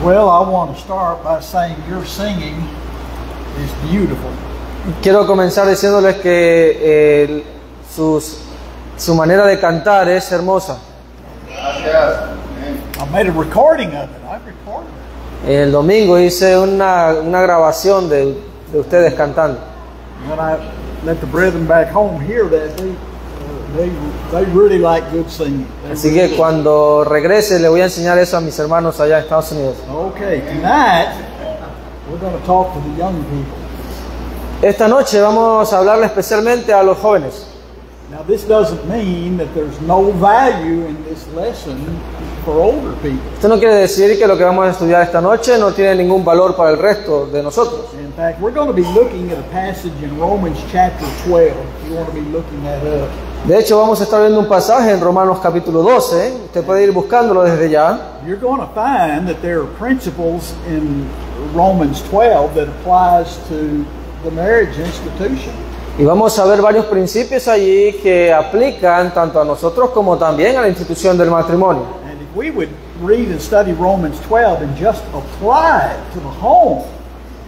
Well, I want to start by saying your singing is beautiful. Quiero comenzar diciéndoles que su manera de cantar es hermosa. I made a recording of it. I recorded it. El domingo hice una grabación de ustedes cantando. When I let the brethren back home hear that, they really like good singing. Así que cuando regrese le voy a enseñar eso a mis hermanos allá en Estados Unidos. Okay, tonight we're going to talk to the young people. Esta noche vamos a hablarle especialmente a los jóvenes. Now, this doesn't mean that there's no value in this lesson for older people. Esto no quiere decir que lo que vamos a estudiar esta noche no tiene ningún valor para el resto de nosotros. In fact, we're going to be looking at a passage in Romans chapter 12. If you want to be looking that up. De hecho, vamos a estar viendo un pasaje en Romanos capítulo 12. Usted puede ir buscándolo desde ya. You're going to find that there are principles in Romans 12 that applies to the marriage institution. Y vamos a ver varios principios allí que aplican tanto a nosotros como también a la institución del matrimonio. And if we would read and study Romans 12 and just apply it to the home.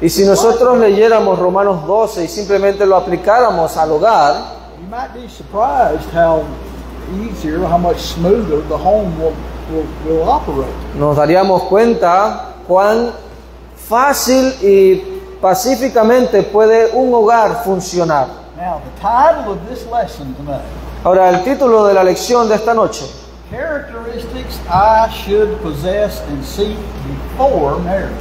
Y si nosotros leyéramos Romanos 12 y simplemente lo aplicáramos al hogar, you might be surprised how easier, how much smoother the home will operate. nos daríamos cuenta cuán fácil y pacíficamente puede un hogar funcionar. Now, the title of this lesson tonight, Ahora, el título de la lección de esta noche, Characteristics I Should Possess and Seek Before Marriage.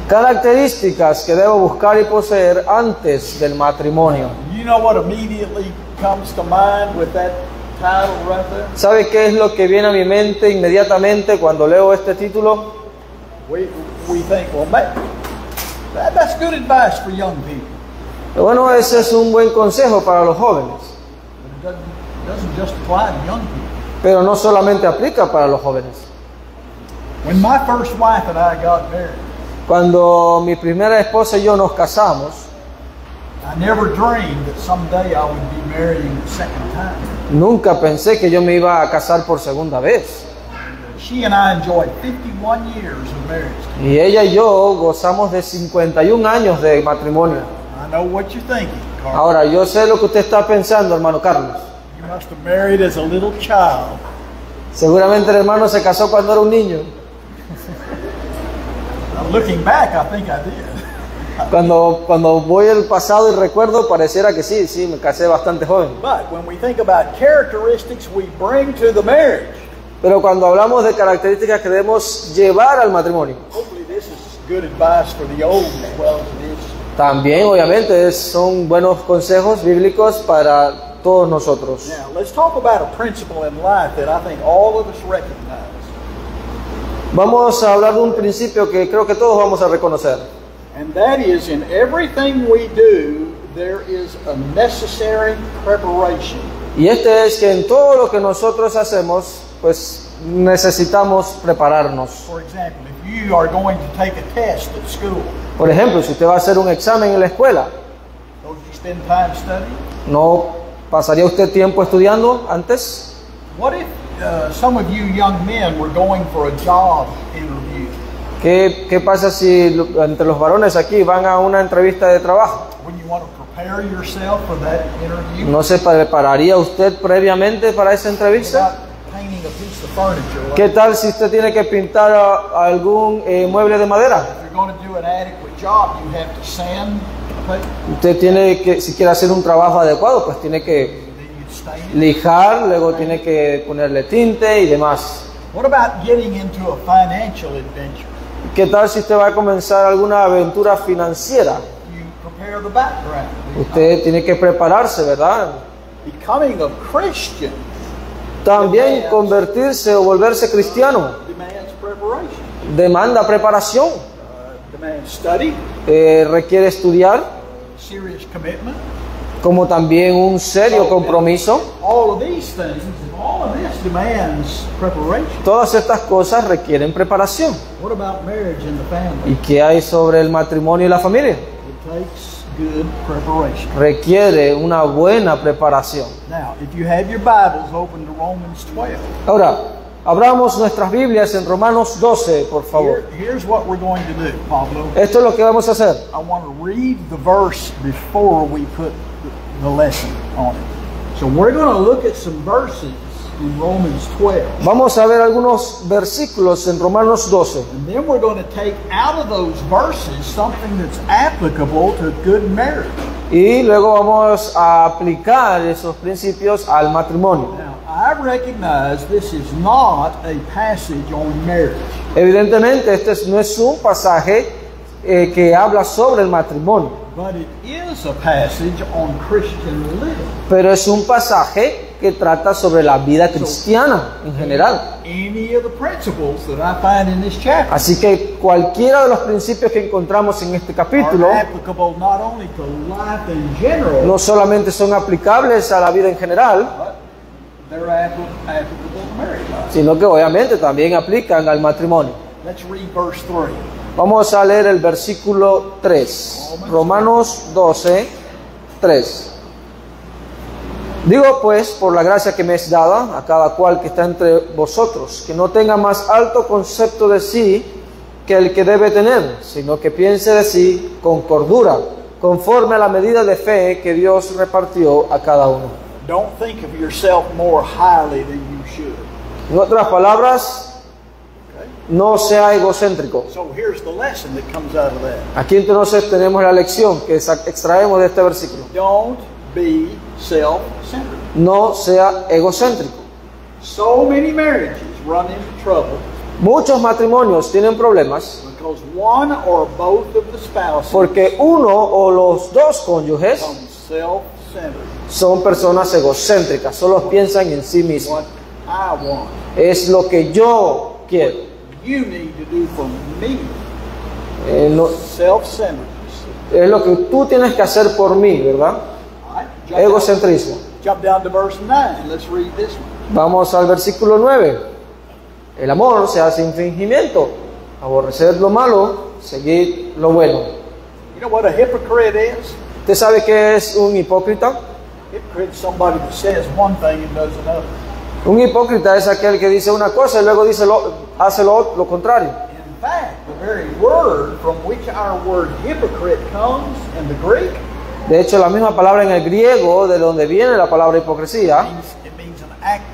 características que debo buscar y poseer antes del matrimonio. You know what immediately comes to mind with that title right there? ¿Sabe qué es lo que viene a mi mente inmediatamente cuando leo este título? We think, well, that's good advice for young people. Bueno, ese es un buen consejo para los jóvenes, But it doesn't just apply to young people. pero no solamente aplica para los jóvenes. When my first wife and I got married, Cuando mi primera esposa y yo nos casamos, I never dreamed that someday I would be marrying the second time. nunca pensé que yo me iba a casar por segunda vez. She and I enjoyed 51 years of marriage. Y ella y yo gozamos de 51 años de matrimonio. I know what you're thinking, Carl. Ahora, yo sé lo que usted está pensando, hermano Carlos. You must have married as a little child. Seguramente el hermano se casó cuando era un niño. Now, looking back, I think I did. Cuando voy al pasado y recuerdo, pareciera que sí, me casé bastante joven. But when we think about characteristics we bring to the marriage, Pero cuando hablamos de características que debemos llevar al matrimonio, hopefully this is good advice for the old as well as it is. también obviamente son buenos consejos bíblicos para todos nosotros. Now, let's talk about a principle in life that I think all of us recognize. Vamos a hablar de un principio que creo que todos vamos a reconocer. And that is, in everything we do, there is a necessary preparation. Y este es que en todo lo que nosotros hacemos, pues necesitamos prepararnos. For example, if you are going to take a test at school, Por ejemplo, si usted va a hacer un examen en la escuela, don't you spend time studying? ¿no pasaría usted tiempo estudiando antes? What if some of you young men were going for a job interview? ¿Qué pasa si entre los varones aquí van a una entrevista de trabajo? Wouldn't you want to prepare yourself for that interview? ¿No se prepararía usted previamente para esa entrevista? About painting a piece of furniture. ¿Qué tal si usted tiene que pintar algún mueble de madera? If you're going to do an adequate job, you have to sand the paper, Usted tiene que, si quiere hacer un trabajo adecuado, pues tiene que then you'd stain it. lijar, luego tiene que ponerle tinte y demás. What about getting into a financial adventure? ¿Qué tal si usted va a comenzar alguna aventura financiera? You prepare the background. Usted tiene que prepararse, ¿verdad? Becoming a Christian También convertirse o volverse cristiano demands preparation, demanda preparación, demands study, requiere estudiar, serious commitment. como también un serio compromiso. All of these things, all of this demands preparation. Todas estas cosas requieren preparación. What about marriage and the family? ¿Y qué hay sobre el matrimonio y la familia? It takes good preparation. Requiere una buena preparación. Now, if you have your Bibles open to Romans 12, Ahora, Abramos nuestras Biblias en Romanos 12, por favor. Here's what we're going to do, Pablo. Esto es lo que vamos a hacer. I want to read the verse before we put the lesson on it. So we're going to look at some verses in Romans 12. Vamos a ver algunos versículos en Romanos 12. And then we're going to take out of those verses something that's applicable to good marriage. Y luego vamos a aplicar esos principios al matrimonio. Now, I recognize this is not a passage on marriage. Evidentemente, no es un pasaje que habla sobre el matrimonio, But it is a passage on Christian living. pero es un pasaje que trata sobre la vida cristiana en general. Any of the principles that I find in this chapter Así que cualquiera de los principios que encontramos en este capítulo are applicable not only to life in general, no solamente son aplicables a la vida en general, but they're applicable to marriage life. sino que obviamente también aplican al matrimonio. Let's read verse 3. Vamos a leer el versículo 3, Romanos 12, 3. Digo pues, por la gracia que me es dada a cada cual que está entre vosotros, que no tenga más alto concepto de sí que el que debe tener, sino que piense de sí con cordura, conforme a la medida de fe que Dios repartió a cada uno. Don't think of yourself more highly than you should. En otras palabras, Okay? no sea egocéntrico. So here's the lesson that comes out of that. Aquí entonces tenemos la lección que extraemos de este versículo. Don't be self-centered. No sea egocéntrico. So many marriages run into trouble Muchos matrimonios tienen problemas because one or both of the spouses porque uno o los dos cónyuges become self-centered. son personas egocéntricas, solo piensan en sí mismos. What I want, Es lo que yo quiero. you need to do for me. Self-centeredness. Es lo que tú tienes que hacer por mí, ¿verdad? All right, Egocentrismo. jump down to verse 9. Let's read this one. Vamos al versículo 9. El amor se hace sin fingimiento. Aborrecer lo malo, seguir lo bueno. You know what a hypocrite is? ¿Usted sabe qué es un hipócrita? Hypocrite is somebody that says one thing and does another. Un hipócrita es aquel que dice una cosa y luego hace lo contrario. In fact, the very word from which our word hypocrite comes in the Greek De hecho, la misma palabra en el griego, de donde viene la palabra hipocresía, means an actor.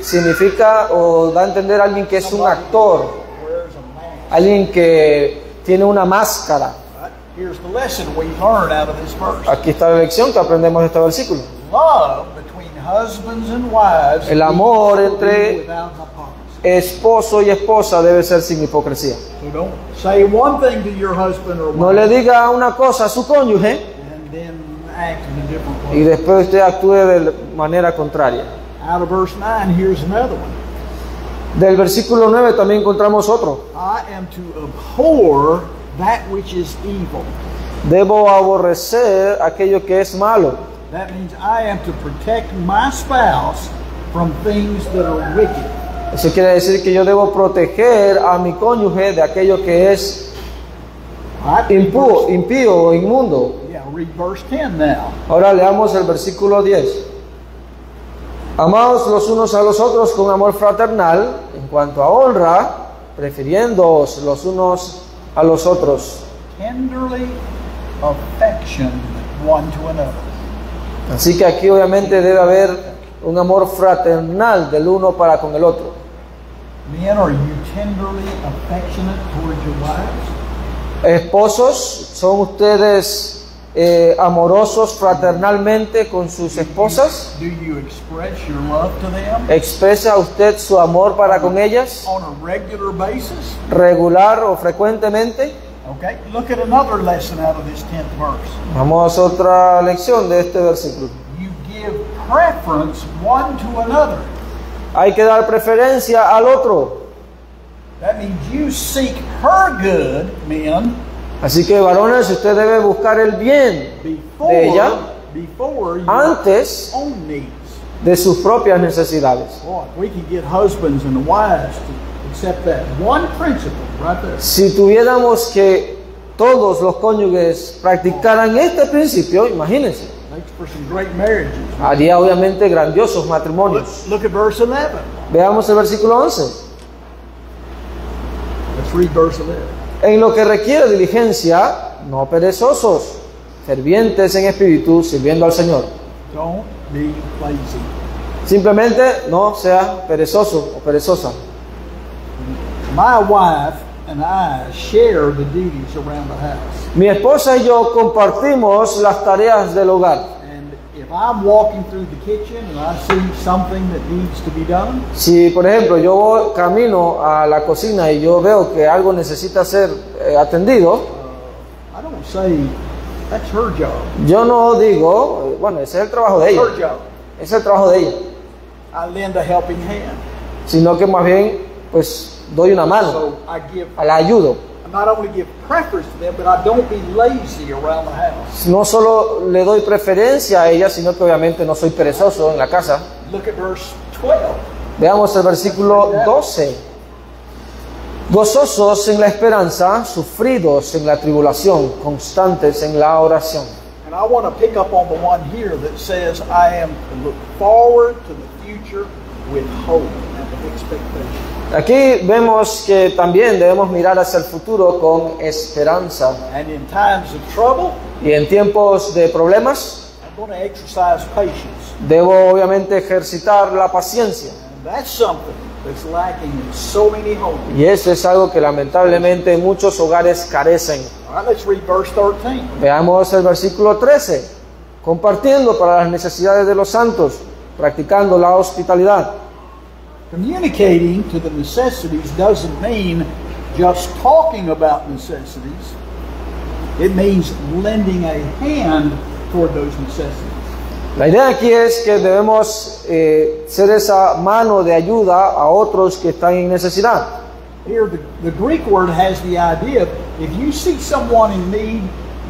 significa o da a entender a alguien que es un actor, Wears a mask. alguien que tiene una máscara. Right? Here's the lesson we learn out of this verse. Aquí está la lección que aprendemos de este versículo. Love between husbands and wives El amor needs to be entre without hypocrisy. esposo y esposa debe ser sin hipocresía. So don't say one thing to your husband or No wife le diga una cosa a su cónyuge and then act in a different y way. después usted actúe de manera contraria. Out of verse 9, here's another one. Del versículo 9 también encontramos otro. I am to abhor that which is evil. Debo aborrecer aquello que es malo. That means I am to protect my spouse from things that are wicked. Eso quiere decir que yo debo proteger a mi cónyuge de aquello que es Right? impío o inmundo. Yeah, read verse 10 now. Ahora leamos el versículo 10. Amaos los unos a los otros con amor fraternal, en cuanto a honra, prefiriéndoos los unos a los otros. Tenderly affection one to another. Así que aquí obviamente debe haber un amor fraternal del uno para con el otro. Men, are you tenderly affectionate towards your wives? Esposos, ¿son ustedes amorosos fraternalmente con sus esposas? Do you express your love to them ¿Expresa usted su amor para con ellas on a regular basis? regular o frecuentemente? Okay, look at another lesson out of this 10th verse. Vamos a otra lección de este versículo. You give preference one to another. Hay que dar preferencia al otro. That means you seek her good, men, Así que varones, usted debe buscar el bien de ella before your antes own needs. de sus propias necesidades. Boy, if we could get husbands and wives to accept that one principle right there. Si tuviéramos que todos los cónyuges practicaran este principio, imagínense, Makes for some great marriages. haría obviamente grandiosos matrimonios. Look at verse 11. Veamos el versículo 11. Let's read verse 11. En lo que requiere diligencia, no perezosos, fervientes en espíritu, sirviendo al Señor. Don't be lazy. Simplemente no sea perezoso o perezosa. My wife and I share the duties around the house. Mi esposa y yo compartimos las tareas del hogar. And if I'm walking through the kitchen and I see something that needs to be done, Si, por ejemplo, yo camino a la cocina y yo veo que algo necesita ser atendido, I don't say that's her job. yo no digo, bueno, ese es el trabajo de ella, Her job. ese es el trabajo de ella, I lend a helping hand. sino que más bien, pues, doy una mano, So I la ayudo. not only give preference to them, but I don't be lazy around the house. No solo le doy preferencia a ella, sino que obviamente no soy perezoso en la casa. Look at verse 12. Veamos el versículo 12. Gozosos en la esperanza, sufridos en la tribulación, constantes en la oración. And I want to pick up on the one here that says, I am to look forward to the future with hope and with expectation. Aquí vemos que también debemos mirar hacia el futuro con esperanza. And in times of trouble, Y en tiempos de problemas, I'm going to exercise patience. debo obviamente ejercitar la paciencia. And that's something that's lacking in so many homes. Y eso es algo que lamentablemente muchos hogares carecen. All right, let's read verse 13. Veamos el versículo 13. Compartiendo para las necesidades de los santos, practicando la hospitalidad. Communicating to the necessities doesn't mean just talking about necessities. It means lending a hand toward those necessities. La idea aquí es que debemos ser esa mano de ayuda a otros que están en necesidad. Here, the Greek word has the idea of if you see someone in need,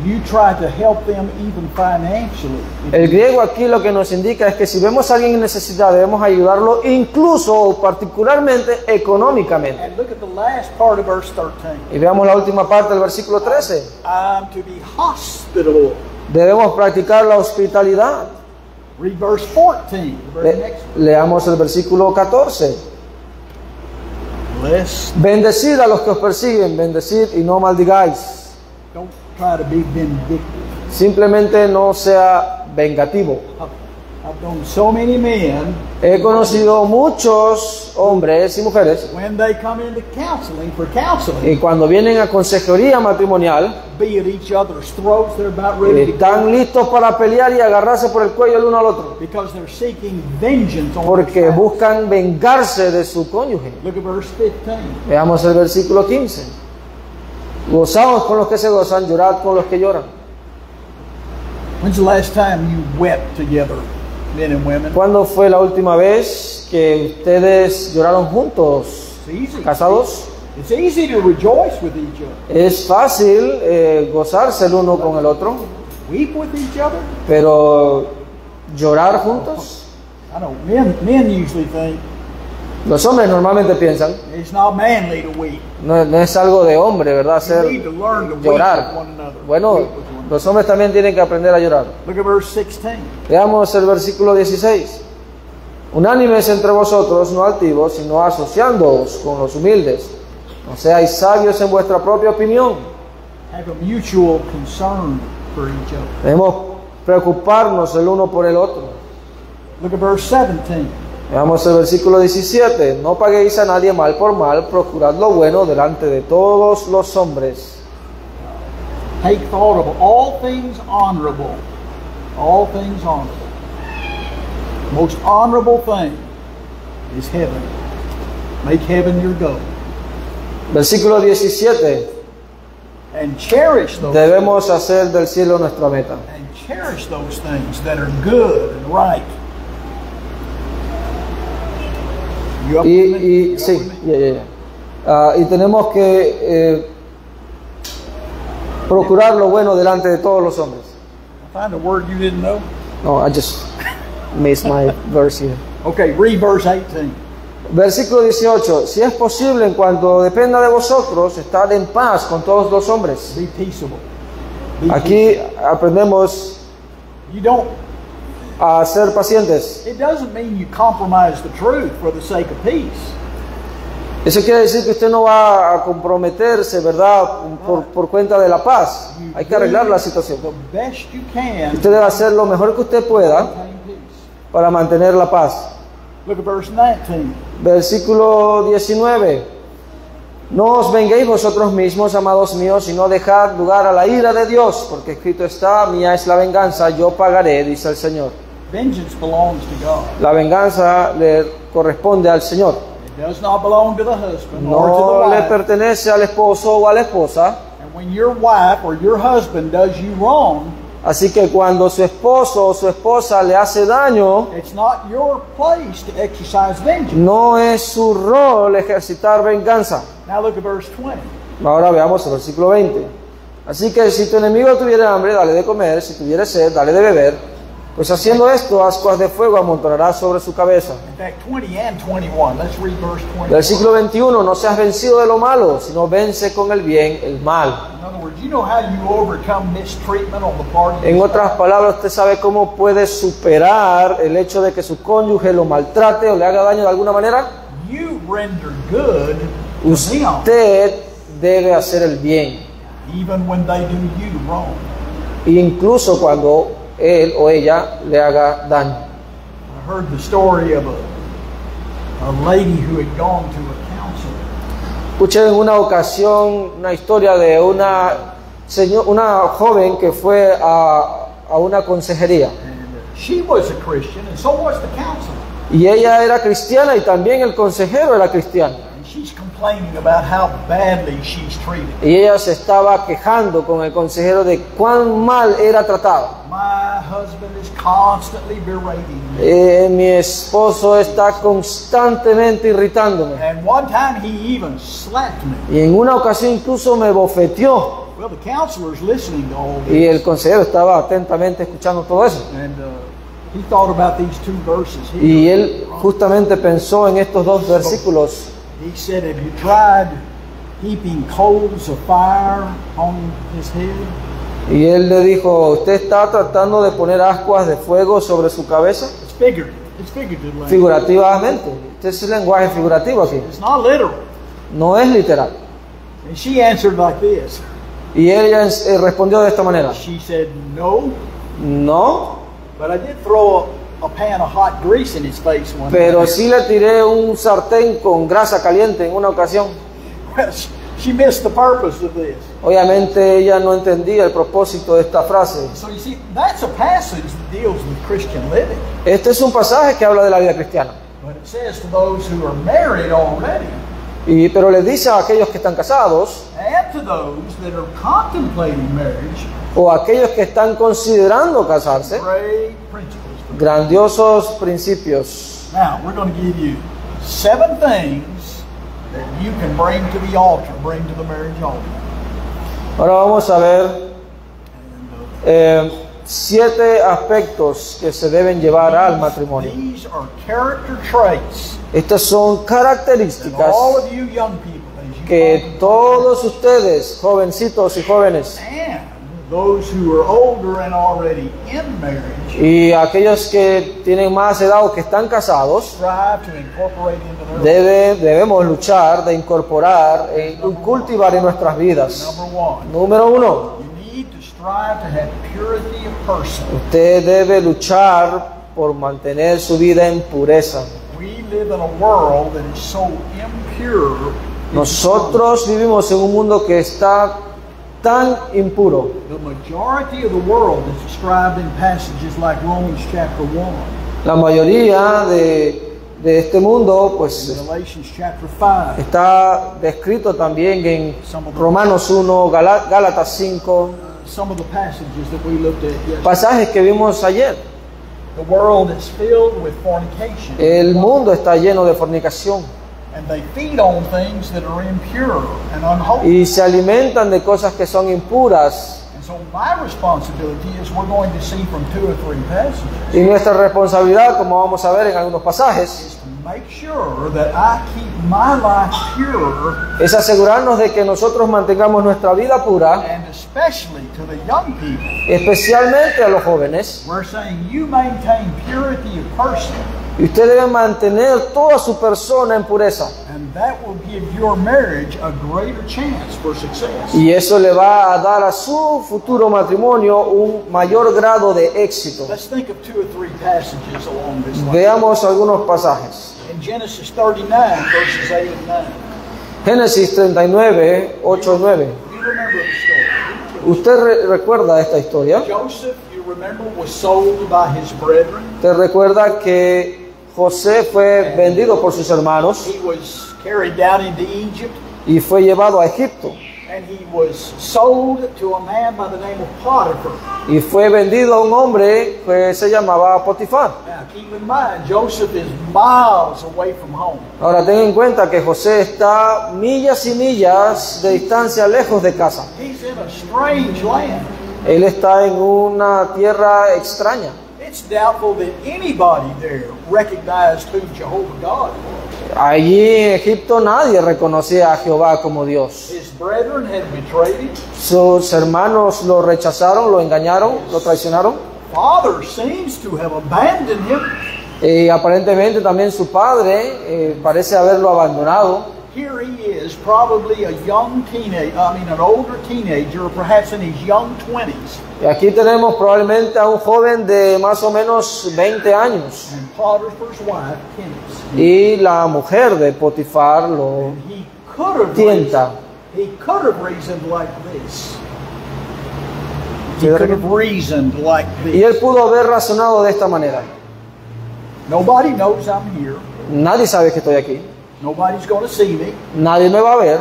you try to help them even financially. El griego aquí lo que nos indica es que si vemos a alguien en necesidad debemos ayudarlo incluso o particularmente económicamente. And look at the last part of verse 13. Y veamos la última parte del versículo 13. I'm to be hospitable. Debemos practicar la hospitalidad. Read verse 14. The very next one. Leamos el versículo 14. Bless. Bendecid a los que os persiguen, bendecid y no maldigáis. Don't try to be vindictive. Simplemente no sea vengativo. I've known so many men, He conocido muchos hombres y mujeres when they come into counseling for counseling, y cuando vienen a consejería matrimonial be at each other's throats, they're about ready to están go listos para pelear y agarrarse por el cuello el uno al otro because they're seeking vengeance on porque their spouse. buscan vengarse de su cónyuge. Look at verse 15. Veamos el versículo 15. Gozaos con los que se gozan, llorad con los que lloran. When's the last time you wept together, men and women? ¿Cuándo fue la última vez que ustedes lloraron juntos, It's easy. casados? It's easy to rejoice with each other. Es fácil gozarse el uno con el otro, Weep with each other. pero llorar juntos. I know men usually think Los hombres normalmente piensan, it's not manly to weep. no es algo de hombre, ¿verdad? You Hacer need to learn to weep llorar. with one another. Bueno, Weep with one another. los hombres también tienen que aprender a llorar. Look at verse 16. Veamos el versículo 16. Unánimes entre vosotros, no altivos, sino asociándoos con los humildes. No seáis sabios en vuestra propia opinión. Have a mutual concern for each other. Debemos preocuparnos el uno por el otro. Look at verse 17. Veamos el versículo 17. No paguéis a nadie mal por mal, procurad lo bueno delante de todos los hombres. Take thought of all things honorable. All things honorable. The most honorable thing is heaven. Make heaven your goal. Versículo 17. And cherish those Debemos hacer del cielo nuestra meta. and cherish those things that are good and right. You up with me? You up Sí, with me? y tenemos que procurar lo bueno delante de todos los hombres. Find a word you didn't know. No, I just missed my verse here. Okay, read verse 18. Versículo 18. Si es posible, en cuanto dependa de vosotros, estad en paz con todos los hombres. Be peaceable. Be Aquí aprendemos peaceable. You don't a ser pacientes. It doesn't mean you compromise the truth for the sake of peace. Eso quiere decir que usted no va a comprometerse, ¿verdad?, por cuenta de la paz. Hay que arreglar la situación. The best you can Usted debe hacer lo mejor que usted to pueda maintain peace. para mantener la paz. Look at verse 19. Versículo 19. No os venguéis vosotros mismos, amados míos, sino dejad lugar a la ira de Dios, porque escrito está, mía es la venganza, yo pagaré, dice el Señor. Vengeance belongs to God. La venganza le corresponde al Señor. It does not belong to the husband or to No the le wife. pertenece al esposo o a la esposa. And when your wife or your husband does you wrong, Así que cuando su esposo o su esposa le hace daño, it's not your place to exercise vengeance. no es su rol ejercitar venganza. Now look at verse 20. Ahora veamos el versículo 20. Así que si tu enemigo tuviera hambre, dale de comer, si tuviera sed, dale de beber. Pues haciendo esto, ascuas de fuego amontonarás sobre su cabeza. In fact, 20 and 21. Let's read verse 20. Versículo 21. No seas vencido de lo malo, sino vence con el bien el mal. In other words, you know how you overcome mistreatment on the part of En your otras palabras, usted sabe cómo puede superar el hecho de que su cónyuge lo maltrate o le haga daño de alguna manera. You render good to them, Usted debe hacer el bien, even when they do you wrong. incluso cuando él o ella le haga daño. I heard the story of a lady who had gone to a counselor. Escuché en una ocasión una historia de una joven que fue a una consejería. And she was a Christian, and so was the counselor. Y ella era cristiana y también el consejero era cristiano. And she's complaining about how badly she's treated. Y ella se estaba quejando con el consejero de cuán mal era tratada. My husband is constantly berating me. Mi esposo está constantemente irritándome. And one time he even slapped me. Y en una ocasión incluso me bofeteó. Well, the counselor's listening to all Y this. el consejero estaba atentamente escuchando todo eso. And he thought about these two verses here. Y él justamente pensó en estos dos versículos. He said, have you tried heaping coals of fire on his head? Y él le dijo, ¿usted está tratando de poner ascuas de fuego sobre su cabeza? It's figurative. It's figurative language. Figurativamente. Este es el lenguaje figurativo aquí. It's not literal. No es literal. And she answered like this. Y ella respondió de esta manera. She said, no, No, but I did throw a pan of hot grease in his face one pero time. sí le tiré un sartén con grasa caliente en una ocasión. Well, she missed the purpose of this. Obviamente ella no entendía el propósito de esta frase. So you see, that's a passage that deals with Christian living. Este es un pasaje que habla de la vida cristiana. But it says to those who are married already, Pero le dice a aquellos que están casados and to those that are contemplating marriage, o a aquellos que están considerando casarse, great principles. grandiosos principios. Now, we're going to give you 7 things that you can bring to the altar, bring to the marriage altar. Ahora vamos a ver 7 aspectos que se deben llevar al matrimonio. These are character traits Estas son that características all of you young people, as you que contemplate, todos ustedes, jovencitos y jóvenes, and those who are older and already in marriage, y aquellos que tienen más edad o que están casados, strive to incorporate into their life. debemos luchar de incorporar y cultivar en nuestras vidas. Number 1, Número 1, you need to strive to have purity of person. usted debe luchar por mantener su vida en pureza. We live in a world that is so impure. Nosotros vivimos en un mundo que está tan impuro. The majority of the world is described in passages like Romans chapter 1, La mayoría de este mundo pues Galatians chapter 5, está descrito también en Romanos 1, Gálatas 5, some of the passages that we looked at yesterday. pasajes que vimos ayer. The world is filled with fornication. El mundo está lleno de fornicación And they feed on things that are impure and unholy. y se alimentan de cosas que son impuras And So my responsibility is we're going to see from 2 or 3 passages Y nuestra responsabilidad, como vamos a ver en algunos pasajes, is to make sure that I keep my life pure, es asegurarnos de que nosotros mantengamos nuestra vida pura, and especially to the young people. especialmente a los jóvenes. We're saying you maintain purity of person, Y usted debe mantener toda su persona en pureza. and that will give your marriage a greater chance for success. Y eso le va a dar a su futuro matrimonio un mayor grado de éxito. Let's think of 2 or 3 passages along this line. Veamos algunos pasajes. In Genesis 39, verses 8 and 9. Génesis 39, 8 y 9. You remember the story. ¿Usted recuerda esta historia? Joseph, you remember, was sold by his brethren. ¿Usted recuerda que José fue vendido por sus hermanos He was carried down into Egypt, y fue llevado a Egipto? and he was sold to a man by the name of Potiphar. Y fue vendido a un hombre que se llamaba Potifar. Now, keep in mind, Joseph is miles away from home. Ahora ten en cuenta que José está millas y millas de distancia lejos de casa. He's in a strange land. Él está en una tierra extraña. It's doubtful that anybody there recognized who Jehovah God was. Allí en Egipto nadie reconocía a Jehová como Dios. His brethren had betrayed him. Sus hermanos lo rechazaron, lo engañaron, lo traicionaron. Father seems to have abandoned him. Y aparentemente también su padre parece haberlo abandonado. Here he is, probably a young teenager, an older teenager, or perhaps in his young 20s. Y aquí tenemos probablemente a un joven de más o menos 20 años. And Potiphar's wife, Kennis. Y la mujer de Potifar lo He could have tienta. reasoned like this. He could have reasoned like Y él this. pudo haber razonado de esta manera. Nobody knows I'm here. Nadie sabe que estoy aquí. Nobody's going to see me. Nadie me va a ver.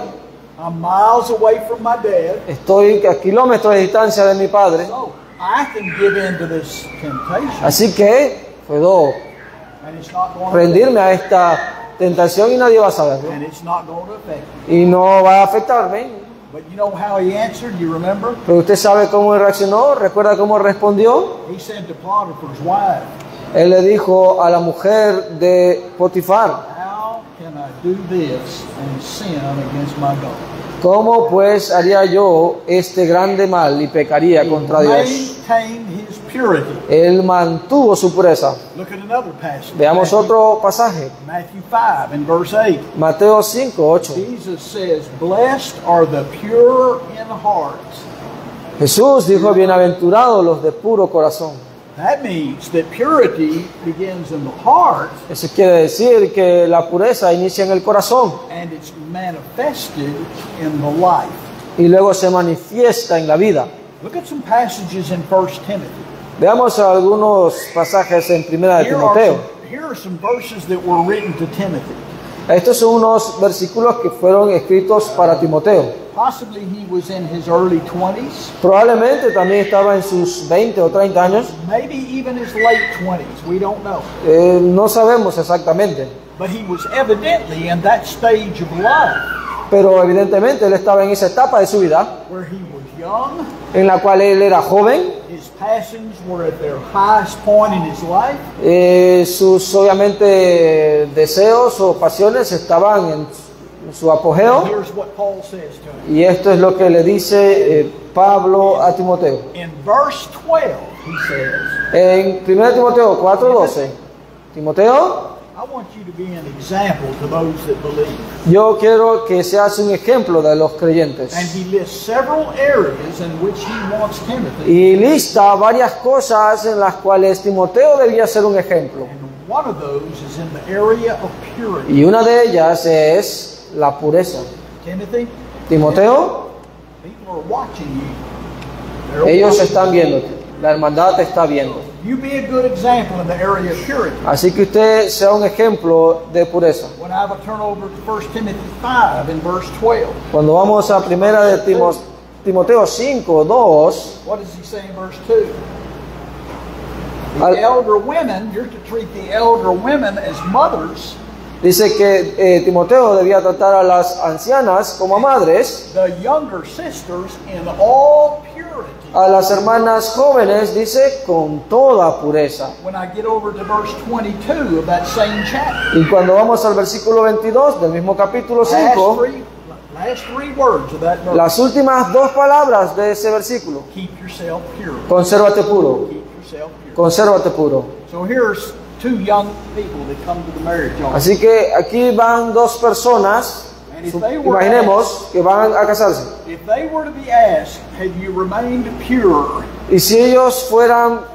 I'm miles away from my dad. Estoy a kilómetros de distancia de mi padre. So I can give in to this temptation. Así que puedo And it's not going to rendirme a esta tentación y nadie va a saberlo. and it's not going to affect me. Y no va a afectarme. But you know how he answered? You remember? Pero usted sabe cómo reaccionó. ¿Recuerda cómo respondió? He said to Potiphar's wife, Él le dijo a la mujer de Potifar: how can I do this and sin against my God? ¿cómo pues haría yo este grande mal y pecaría contra He Dios? maintained his purity. Él mantuvo su pureza. Look at another passage. Veamos otro pasaje. Matthew 5 and verse 8. Mateo 5, 8. Jesus says, blessed are the pure in heart. Jesús dijo: bienaventurados los de puro corazón. That means that purity begins in the heart Eso quiere decir que la pureza inicia en el corazón and it's manifested in the life. y luego se manifiesta en la vida. Look at some passages in 1 Timothy. Veamos algunos pasajes en Primera de Timoteo. Here are some verses that were written to Timothy. Estos son unos versículos que fueron escritos para Timoteo. Possibly he was in his early 20s, Probablemente también estaba en sus 20 o 30 años. maybe even his late 20s. We don't know. No sabemos exactamente. But he was evidently in that stage of life Pero evidentemente él estaba en esa etapa de su vida where he was young, en la cual él era joven. his passions were at their highest point in his life, Sus obviamente deseos o pasiones estaban en su apogeo. and here's what Paul says to him. Y esto es lo que le dice Pablo a Timoteo. In verse 12, he says, En 1 Timoteo 4:12, Timoteo, I want you to be an example to those that believe. yo quiero que seas un ejemplo de los creyentes. And he lists several areas in which he wants Timothy. Y lista varias cosas en las cuales Timoteo debía ser un ejemplo. And one of those is in the area of purity. Y una de ellas es la pureza. Timothy, Timoteo, people are watching you. They're ellos watching están you. viéndote. La hermandad te está viendo. You be a good example in the area of purity. Así que usted sea un ejemplo de pureza. When I would turn over to 1 Timothy 5 in verse 12, Cuando vamos a primera de Timoteo 5:2, what does he say in verse 2? The Al- elder women, you're to treat the elder women as mothers, dice que Timoteo debía tratar a las ancianas como a madres the younger sisters in all purity A las hermanas jóvenes dice con toda pureza. When I get over to verse 22 of that same chapter, Y cuando vamos al versículo 22 del mismo capítulo 5, last three words of that verse. las últimas dos palabras de ese versículo: Keep yourself pure. consérvate puro, Keep yourself pure. consérvate puro. So here's two young people that come to the marriage altar. Así que aquí van dos personas, imaginemos que van a casarse. If they were to be asked, have you remained pure? Y si ellos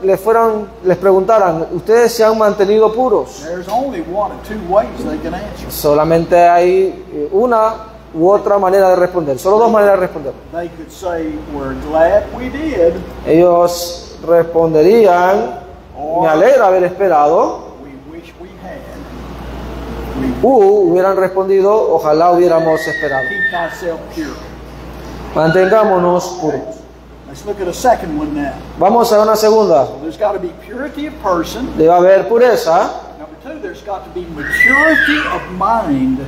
les preguntaran, ¿ustedes se han mantenido puros? There's only one of two ways they can answer. Solamente hay una u otra manera de responder, solo dos maneras de responder. They could say, we're glad we did, Ellos responderían, me alegra haber esperado, we wish we had. hubieran respondido, ojalá hubiéramos esperado. Keep thyself pure. Mantengámonos puros. Let's look at a second one now. Vamos a una segunda. There's got to be purity of person. Debe haber pureza, Number two, there's got to be maturity of mind.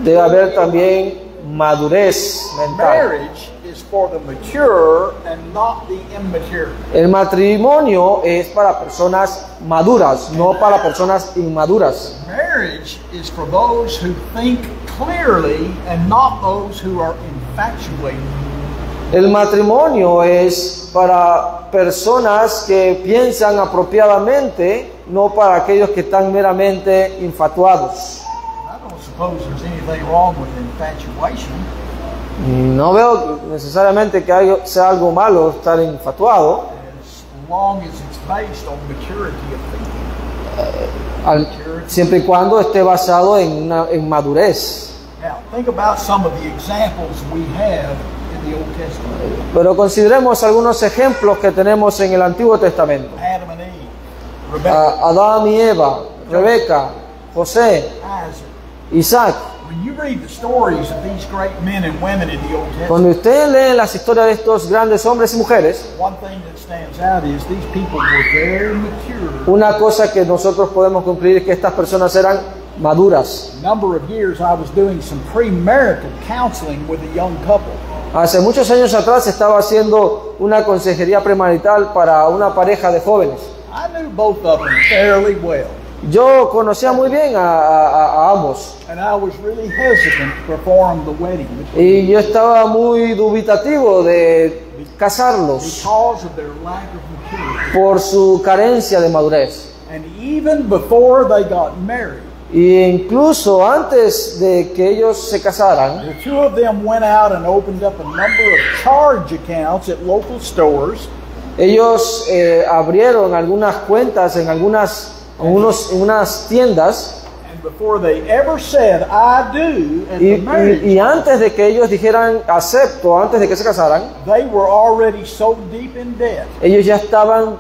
debe haber también madurez mental. Marriage is for the mature and not the immature. El matrimonio es para personas maduras, no para personas inmaduras. Marriage is for those who think clearly and not those who are infatuated. El matrimonio es para personas que piensan apropiadamente, no para aquellos que están meramente infatuados. I don't suppose there's anything wrong with infatuation. No veo necesariamente que sea algo malo estar infatuado, As long as it's based on maturity of thinking. siempre y cuando esté basado en madurez. Now, think about some of the examples we have in the Old Testament. Pero consideremos algunos ejemplos que tenemos en el Antiguo Testamento. Adam and Eve, Rebecca, Adán y Eva, Rebeca, José, Isaac. Isaac. When you read the stories of these great men and women in the Old Testament, Cuando usted lee las historias de estos grandes hombres y mujeres, one thing that stands out is these people were very mature. una cosa que nosotros podemos concluir es que estas personas eran maduras. A number of years I was doing some premarital counseling with a young couple. Hace muchos años atrás estaba haciendo una consejería premarital para una pareja de jóvenes. I knew both of them fairly well, Yo conocía muy bien a ambos and I was really hesitant to perform the wedding y yo estaba muy dubitativo de casarlos because of their lack of maturity. por su carencia de madurez. And even before they got married, Y incluso antes de que ellos se casaran, the two of them went out and opened up a number of charge accounts at local stores. ellos abrieron algunas cuentas en unas tiendas And before they ever said, I do, at the marriage, y antes de que ellos dijeran acepto, antes de que se casaran, they were already so deep in debt. ellos ya estaban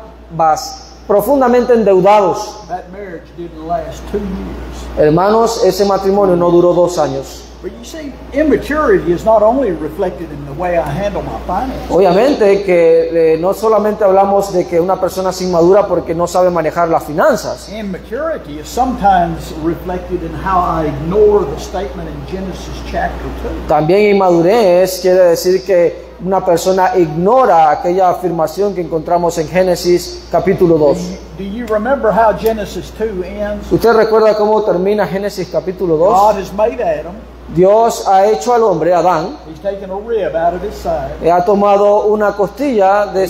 profundamente endeudados. That marriage didn't last 2 years. Hermanos, ese matrimonio no duró 2 años. But you see, immaturity is not only reflected in the way I handle my finances. Obviamente que no solamente hablamos de que una persona es inmadura porque no sabe manejar las finanzas. Immaturity is sometimes reflected in how I ignore the statement in Genesis chapter 2. También inmadurez quiere decir que una persona ignora aquella afirmación que encontramos en Génesis capítulo 2. Do you remember how Genesis 2 ends? ¿Usted recuerda cómo termina Génesis capítulo 2? God has made Adam. Dios ha hecho al hombre, Adán, He's taken a rib out of his side. ha tomado una costilla de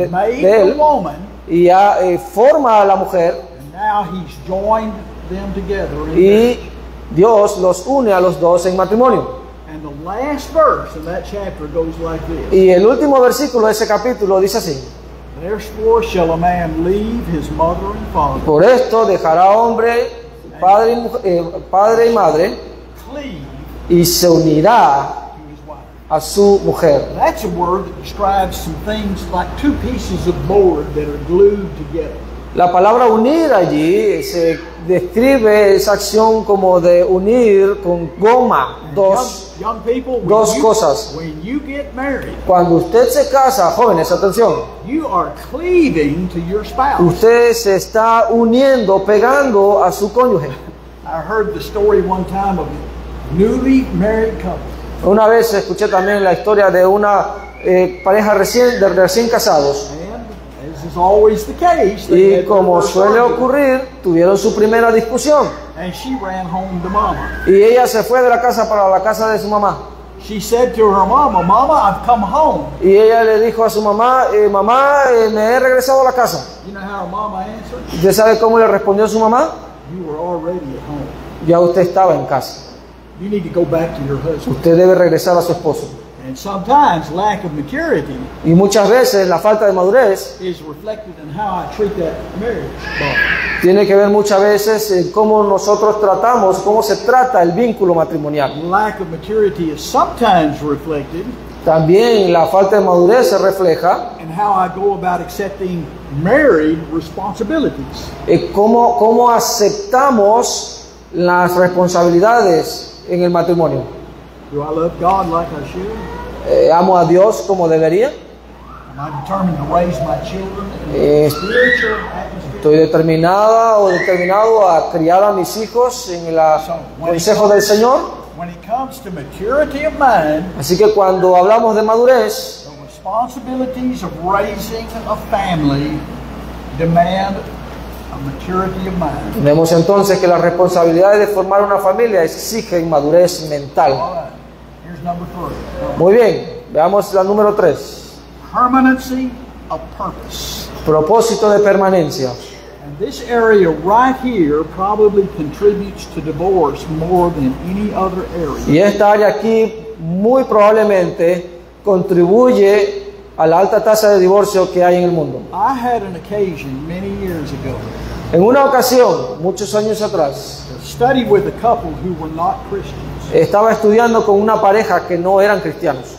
Made the él woman. y forma a la mujer, And now he's joined them together in y marriage. Dios los une a los dos en matrimonio. And the last verse in that chapter goes like this. Y el último versículo de ese capítulo dice así: Therefore shall a man leave his mother and father, por esto dejará hombre padre y madre, cleave y se unirá to his wife. a su mujer. That's a word that describes some things like two pieces of board that are glued together. La palabra unir allí se describe esa acción como de unir con goma Young people, dos cosas. when you get married, Cuando usted se casa, jóvenes, atención, you are cleaving to your spouse. usted se está uniendo, pegando a su cónyuge. I heard the story one time of a newly married couple. Una vez escuché también la historia de una pareja recién casados. And as is always the case, they Y had como their suele argument, ocurrir, tuvieron su primera discusión. and she ran home to mama. Y ella se fue de la casa para la casa de su mamá. She said to her mama, "Mama, I've come home." Y ella le dijo a su mamá, mamá, me he regresado a la casa. You know how her mama answered? ¿Usted sabe cómo le respondió su mamá? "You were already at home. Ya usted estaba en casa. You need to go back to your husband." Usted debe regresar a su esposo. And sometimes lack of maturity Y muchas veces la falta de madurez is reflected in how I treat that marriage bond. tiene que ver muchas veces en cómo nosotros tratamos, cómo se trata el vínculo matrimonial. Lack of maturity is sometimes reflected También la falta de madurez se refleja in how I go about accepting married responsibilities. en cómo aceptamos las responsabilidades en el matrimonio. Do I love God like I should? ¿Amo a Dios como debería? Am I determined to raise my children in Eh, a spiritual atmosphere? ¿Estoy determinada o determinado a criar a mis hijos en el consejo del Señor? When it comes to maturity of mind, Así que cuando hablamos de madurez, the responsibilities of raising a family demand a maturity of mind. vemos entonces que las responsabilidades de formar una familia exigen madurez mental. All right, here's number 3. Muy bien, veamos la número 3. Permanency of purpose. Propósito de permanencia. And this area right here probably contributes to divorce more than any other area. Y esta área aquí muy probablemente contribuye a la alta tasa de divorcio que hay en el mundo. I had an occasion many years ago En una ocasión, muchos años atrás, to study with a couple who were not Christians. estaba estudiando con una pareja que no eran cristianos.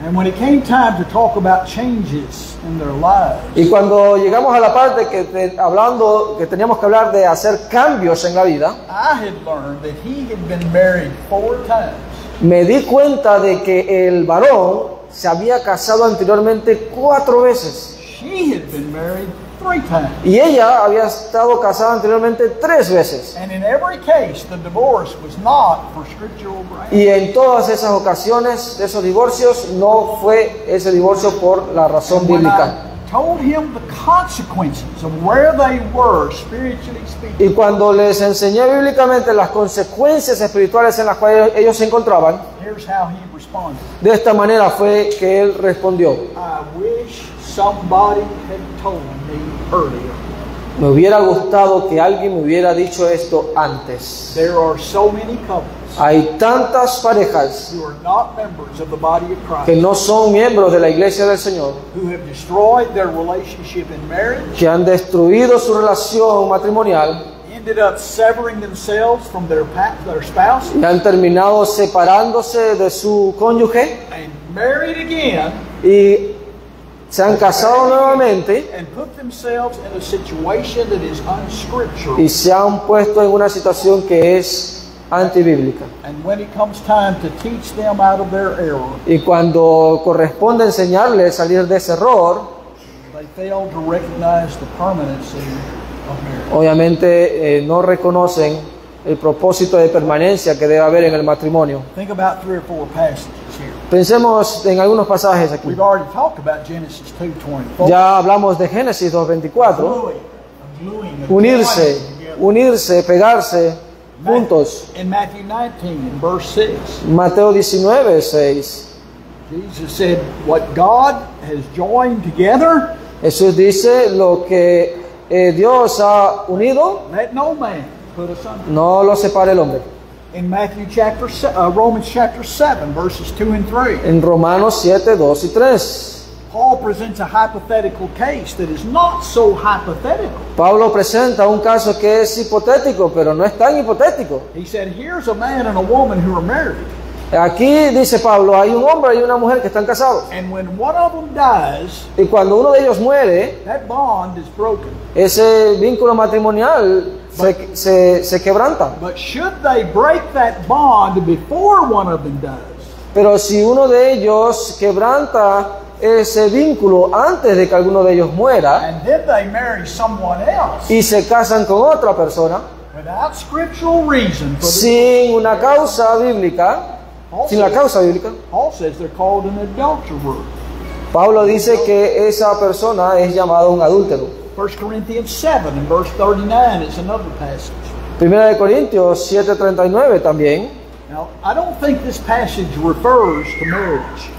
And when it came time to talk about changes in their lives, Y cuando llegamos a la parte que teníamos que hablar de hacer cambios en la vida, I had learned that he had been married 4 times. me di cuenta de que el varón se había casado anteriormente 4 veces. She had been married 3 times. Y ella había estado casada anteriormente 3 veces. And in every case, the divorce was not for scriptural grounds. Y en todas esas ocasiones de esos divorcios no fue ese divorcio por la razón When bíblica. I told him the consequences of where they were spiritually speaking, Y cuando les enseñé bíblicamente las consecuencias espirituales en las cuales ellos se encontraban, here's how he responded. de esta manera fue que él respondió: I wish somebody had told me earlier. me hubiera gustado que alguien me hubiera dicho esto antes. There are so many couples Hay tantas parejas who are not members of the body of que Christ no son miembros de la iglesia del Señor, who have destroyed their relationship in marriage, que han destruido su relación matrimonial ended up severing themselves from their spouse, y han terminado separándose de su cónyuge and married again, y se han casado nuevamente and put themselves in a situation that is unscriptural. y se han puesto en una situación que es antibíblica. And when it comes time to teach them out of their error, Y cuando corresponde enseñarles a salir de ese error, they fail to recognize the permanency of marriage. obviamente no reconocen el propósito de permanencia que debe haber en el matrimonio. Think about 3 or 4 passages here. Pensemos en algunos pasajes aquí. We've already talked about Genesis 2:24. Ya hablamos de Génesis 2:24. Unirse, unirse, pegarse juntos. In Matthew 19 and verse 6, Mateo 19:6. Jesus said, "What God has joined together, Jesús dice: lo que Dios ha unido, let no man put asunder." no lo separe el hombre. In Romans chapter 7, verses 2 and 3, En Romanos 7:2 y 3. Paul presents a hypothetical case that is not so hypothetical. Pablo presenta un caso que es hipotético, pero no es tan hipotético. He said, "Here's a man and a woman who are married, Aquí dice Pablo, hay un hombre y una mujer que están casados. and when one of them dies, Y cuando uno de ellos muere, that bond is broken. ese vínculo matrimonial se quebranta. But should they break that bond before one of them dies, Pero si uno de ellos quebranta ese vínculo antes de que alguno de ellos muera and then they marry someone else y se casan con otra persona, without scriptural reason for the sin la causa bíblica, Paul says Bíblica, they're called an adulterer. Pablo dice que esa persona es llamada un adúltero. 1 Corinthians 7 and verse 39 is another passage. Primera de Corintios 7:39 también. Now, I don't think this passage refers to marriage.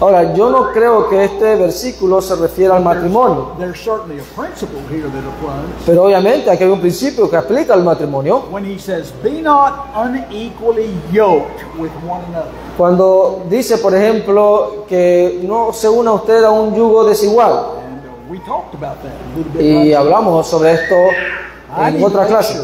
Ahora, yo no creo que este versículo se refiera al matrimonio, There's certainly a principle here that applies. pero obviamente aquí hay un principio que aplica al matrimonio. When he says, be not unequally yoked with one another. Cuando dice, por ejemplo, que no se una usted a un yugo desigual. And we talked about that a little bit. Y last hablamos sobre esto en otra clase.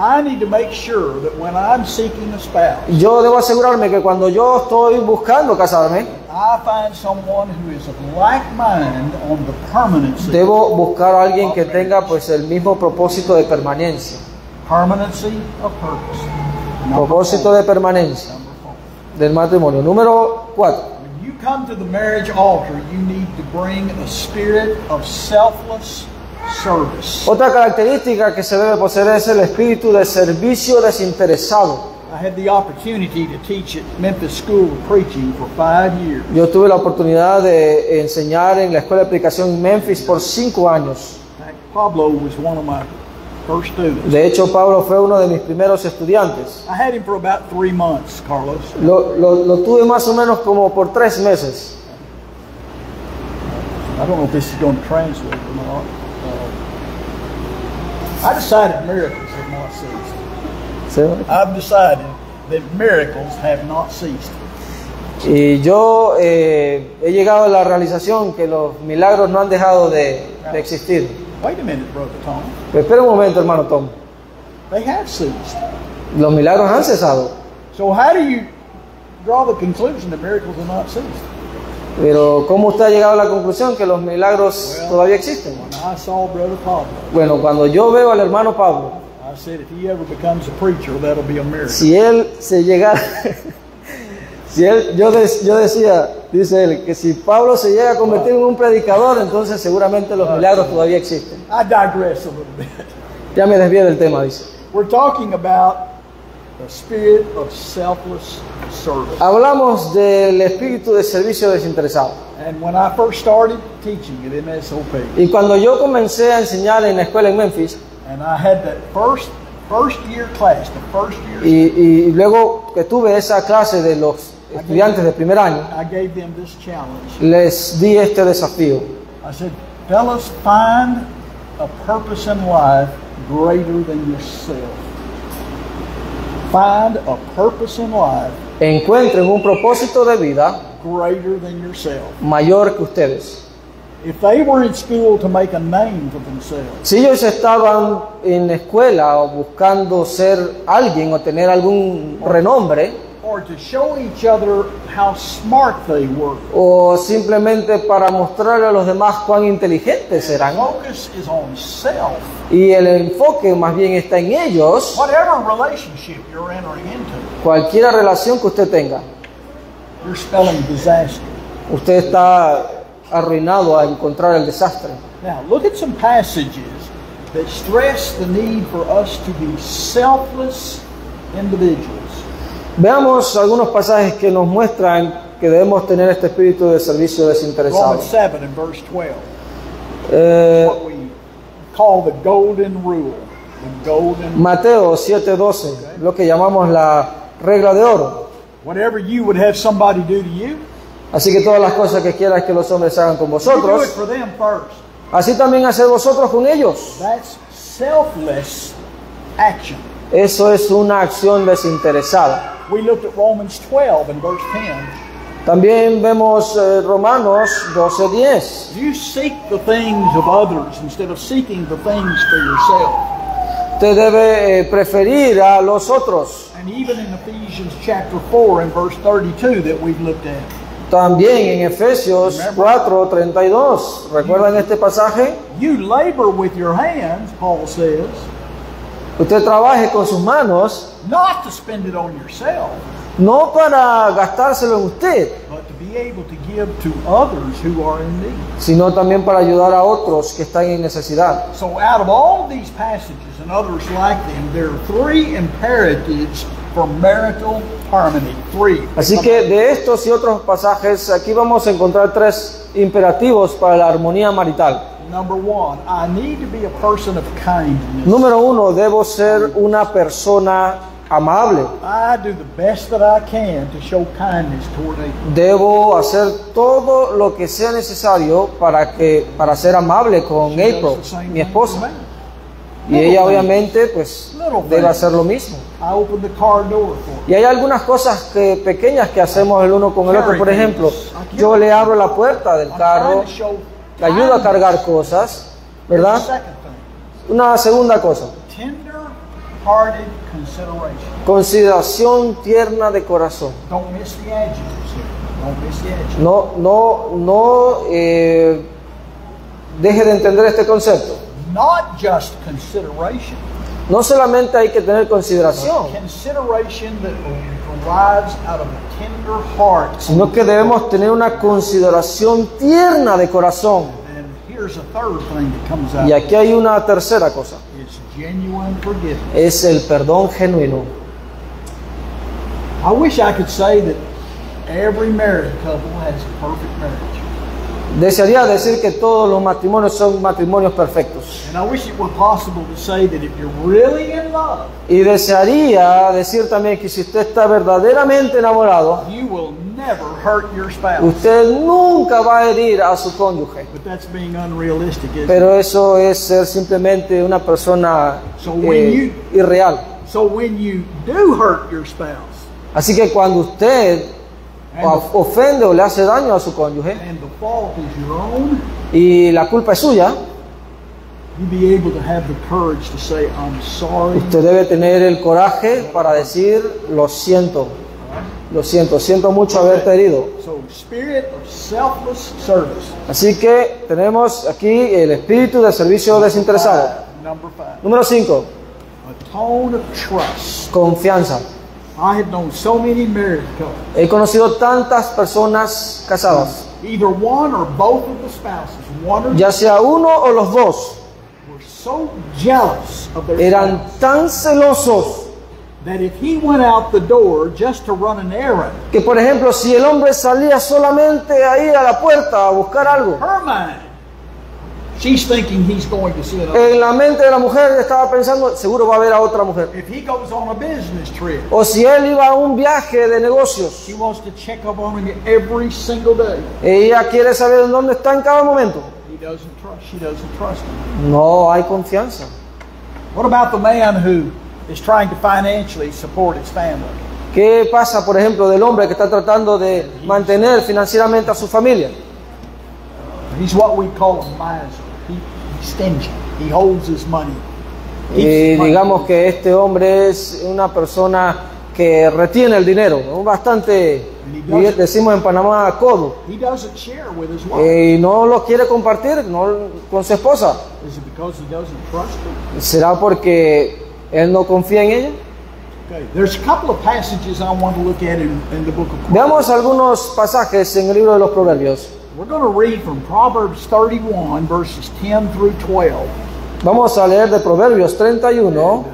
I need to make sure that when I'm seeking a spouse, Yo debo asegurarme que cuando yo estoy buscando casarme, I find someone who is of like mind on the permanency. debo buscar a alguien que tenga pues el mismo propósito de permanencia. Permanency of purpose. Number Propósito four. de permanencia Number four. del matrimonio. Número 4. When you come to the marriage altar, you need to bring a spirit of selfless service. Otra característica que se debe poseer es el espíritu de servicio desinteresado. I had the opportunity to teach at Memphis School of Preaching for 5 years. Yo tuve la oportunidad de enseñar en la escuela de aplicación en Memphis por 5 años. In fact, Pablo was one of my first students. De hecho, Pablo fue uno de mis primeros estudiantes. I had him for about 3 months, Carlos. Lo tuve más o menos como por 3 meses. I don't know if this is going to translate or not. I decided miracles have not ceased. ¿Sí? I've decided that miracles have not ceased. Y yo he llegado a la realización que los milagros no han dejado de existir. Wait a minute, Brother Tom. Pero espera un momento, hermano Tom. They have ceased. Los milagros han cesado. So how do you draw the conclusion that miracles have not ceased? Pero ¿cómo usted ha llegado a la conclusión que los milagros todavía existen? When I saw Brother Pablo, Bueno, cuando yo veo al hermano Pablo, I said, if he ever becomes a preacher, that'll be a miracle. si él se llegara, yo decía, dice él, que si Pablo se llega a convertir en un predicador, entonces seguramente los milagros todavía existen. I digress a little bit. Ya me desvié del tema, dice. We're talking about the spirit of selfless service. Hablamos del espíritu de servicio desinteresado. And when I first started teaching at MSOP, Y cuando yo comencé a enseñar en la escuela en Memphis, and I had that first year class, the first year, y luego que tuve esa clase de los estudiantes de primer año, I gave them this challenge. les di este desafío. I said, fellas, find a purpose in life greater than yourself. Find a purpose in life Encuentren un propósito de vida greater than yourself. mayor que ustedes. If they were in school to make a name for themselves, Si ellos estaban en la escuela o buscando ser alguien o tener algún renombre, or to show each other how smart they were, o simplemente para mostrarle a los demás cuán inteligentes eran, focus is on self. y el enfoque más bien está en ellos, Whatever relationship you're entering into, cualquier relación que usted tenga, you're spelling disaster. usted está arruinado a encontrar el desastre. Now, look at some passages that stress the need for us to be selfless individuals. Veamos algunos pasajes que nos muestran que debemos tener este espíritu de servicio desinteresado. Romans 7 and verse 12, Eh, what we call the golden rule. The golden, Mateo 7:12, lo que llamamos la regla de oro. whatever you would have somebody do to you, Así que todas las cosas que quieras que los hombres hagan con you do it vosotros, for them first. así también hacer vosotros con ellos. That's selfless action. Eso es una acción desinteresada. We looked at Romans 12 and verse 10. También vemos Romanos 12:10. You seek the things of others instead of seeking the things for yourself. Usted debe preferir a los otros. And even in Ephesians chapter 4 and verse 32 that we've looked at. También en Efesios 4:32. ¿Recuerdan este pasaje? You labor with your hands, Paul says, Usted trabaje con sus manos, not to spend it on yourself, no para gastárselo en usted, but to be able to give to others who are in need. sino también para ayudar a otros que están en necesidad. So out of all of these passages and others like them, there are 3 imperatives for marital harmony. 3. Así que de estos y otros pasajes, aquí vamos a encontrar 3 imperativos para la armonía marital. Number 1, I need to be a person of kindness. Número 1, debo ser una persona amable. I do the best that I can to show kindness toward April. Debo hacer todo lo que sea necesario para ser amable con She does April, the same mi thing for esposa. me. Y ella obviamente pues debe hacer lo mismo. I open the car door for her. Y hay algunas cosas pequeñas que hacemos el uno con el otro. Por ejemplo, yo le abro la puerta del I'm carro, trying to show le ayudo a cargar cosas, ¿verdad? Second thing, Una segunda cosa, tender-hearted consideration. consideración tierna de corazón. Don't miss the adjectives here. Don't miss the adjectives. No deje de entender este concepto. Not just consideration, No solamente hay que tener consideración, but consideration that arrives out of a tender heart. sino que debemos tener una consideración tierna de corazón. And here's a third thing that comes out. Y aquí hay una tercera cosa, It's genuine forgiveness. es el perdón genuino. I wish I could say that every married couple has a perfect marriage. Desearía decir que todos los matrimonios son matrimonios perfectos. And I wish it were possible to say that if you're really in love, Y desearía decir también que si usted está verdaderamente enamorado, you will never hurt your spouse. usted nunca va a herir a su cónyuge. But that's being unrealistic, isn't it? Pero eso es ser simplemente una persona irreal. So when you do hurt your spouse, Así que cuando usted ofende o le hace daño a su cónyuge and the fault is your own, y la culpa es suya, you be able to have the courage to say, I'm sorry. usted debe tener el coraje para decir siento mucho haberte herido. So spirit of selfless service. Así que tenemos aquí el espíritu de servicio desinteresado. Number 5. Número 5, A tone of trust. confianza. I have known so many married couples. He conocido tantas personas casadas, Either one or both of the spouses, one or ya sea uno o los dos, were so jealous of their eran spouse tan celosos that if he went out the door just to run an errand, que, por ejemplo, si el hombre salía solamente ahí a la puerta a buscar algo, her mind, she's thinking he's going to see another. en la mente de la mujer estaba pensando, seguro va a ver a otra mujer. If he goes on a business trip, O si él iba a un viaje de negocios, she wants to check up on him every single day. ella quiere saber en dónde está en cada momento. She doesn't trust him. No hay confianza. What about the man who is trying to financially support his family? ¿Qué pasa, por ejemplo, del hombre que está tratando de mantener financieramente a su familia? He's what we call a miser. He's stingy. He holds his money. Y digamos que este hombre es una persona que retiene el dinero, ¿no? Bastante, decimos en Panamá, codo. He doesn't share with his wife. Y no lo quiere compartir con su esposa. Is it because he doesn't trust her? ¿Será porque él no confía en ella? Okay. There's a couple of passages I want to look at in the book of Proverbs. Veamos algunos pasajes en el libro de los Proverbios. We're going to read from Proverbs 31, verses 10 through 12. Vamos a leer de Proverbios 31.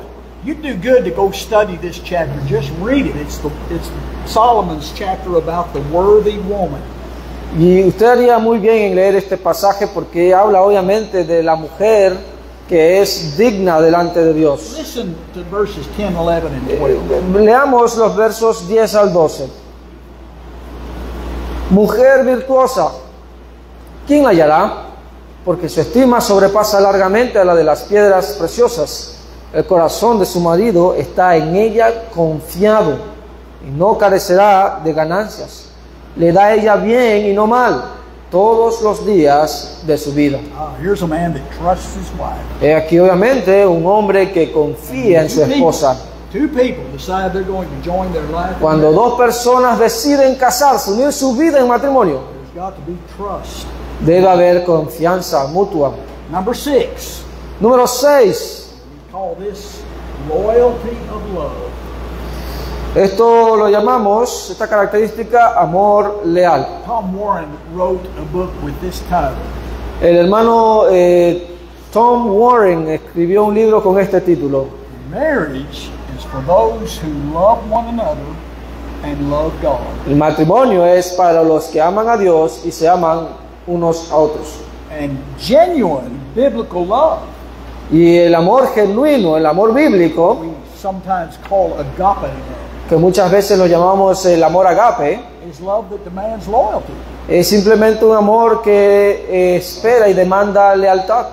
You'd do good to go study this chapter. Just read it. It's Solomon's chapter about the worthy woman. Y usted haría muy bien en leer este pasaje porque habla obviamente de la mujer que es digna delante de Dios. Listen to verses 10, 11, and 12. Leamos los versos 10 al 12. Mujer virtuosa, ¿quién la hallará? Porque su estima sobrepasa largamente a la de las piedras preciosas. El corazón de su marido está en ella confiado y no carecerá de ganancias. Le da a ella bien y no mal todos los días de su vida. Here's a man that trusts his wife. He aquí obviamente un hombre que confía en su esposa. Two people decide they're going to join their life. Cuando dos personas deciden casarse, unir su vida en matrimonio, There's got to be trust. debe haber confianza mutua. Number 6. Número 6. We call this loyalty of love. Esto lo llamamos, esta característica, amor leal. Tom Warren wrote a book with this title. El hermano Tom Warren escribió un libro con este título. Marriage is for those who love one another and love God. El matrimonio es para los que aman a Dios y se aman unos a otros. And genuine biblical love, Y el amor genuino, el amor bíblico, we sometimes call agape love, que muchas veces lo llamamos el amor agape, is love that demands loyalty. es simplemente un amor que espera y demanda lealtad.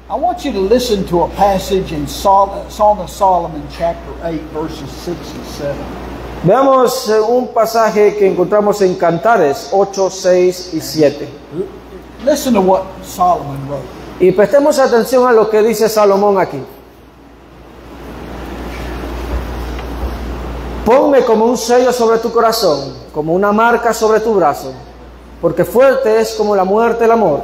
I want you to listen to a passage in Song of Solomon chapter 8 verses 6 and 7. Veamos un pasaje que encontramos en Cantares 8, 6 y 7. Listen to what Solomon wrote. Y prestemos atención a lo que dice Salomón aquí. Ponme como un sello sobre tu corazón, como una marca sobre tu brazo, porque fuerte es como la muerte el amor,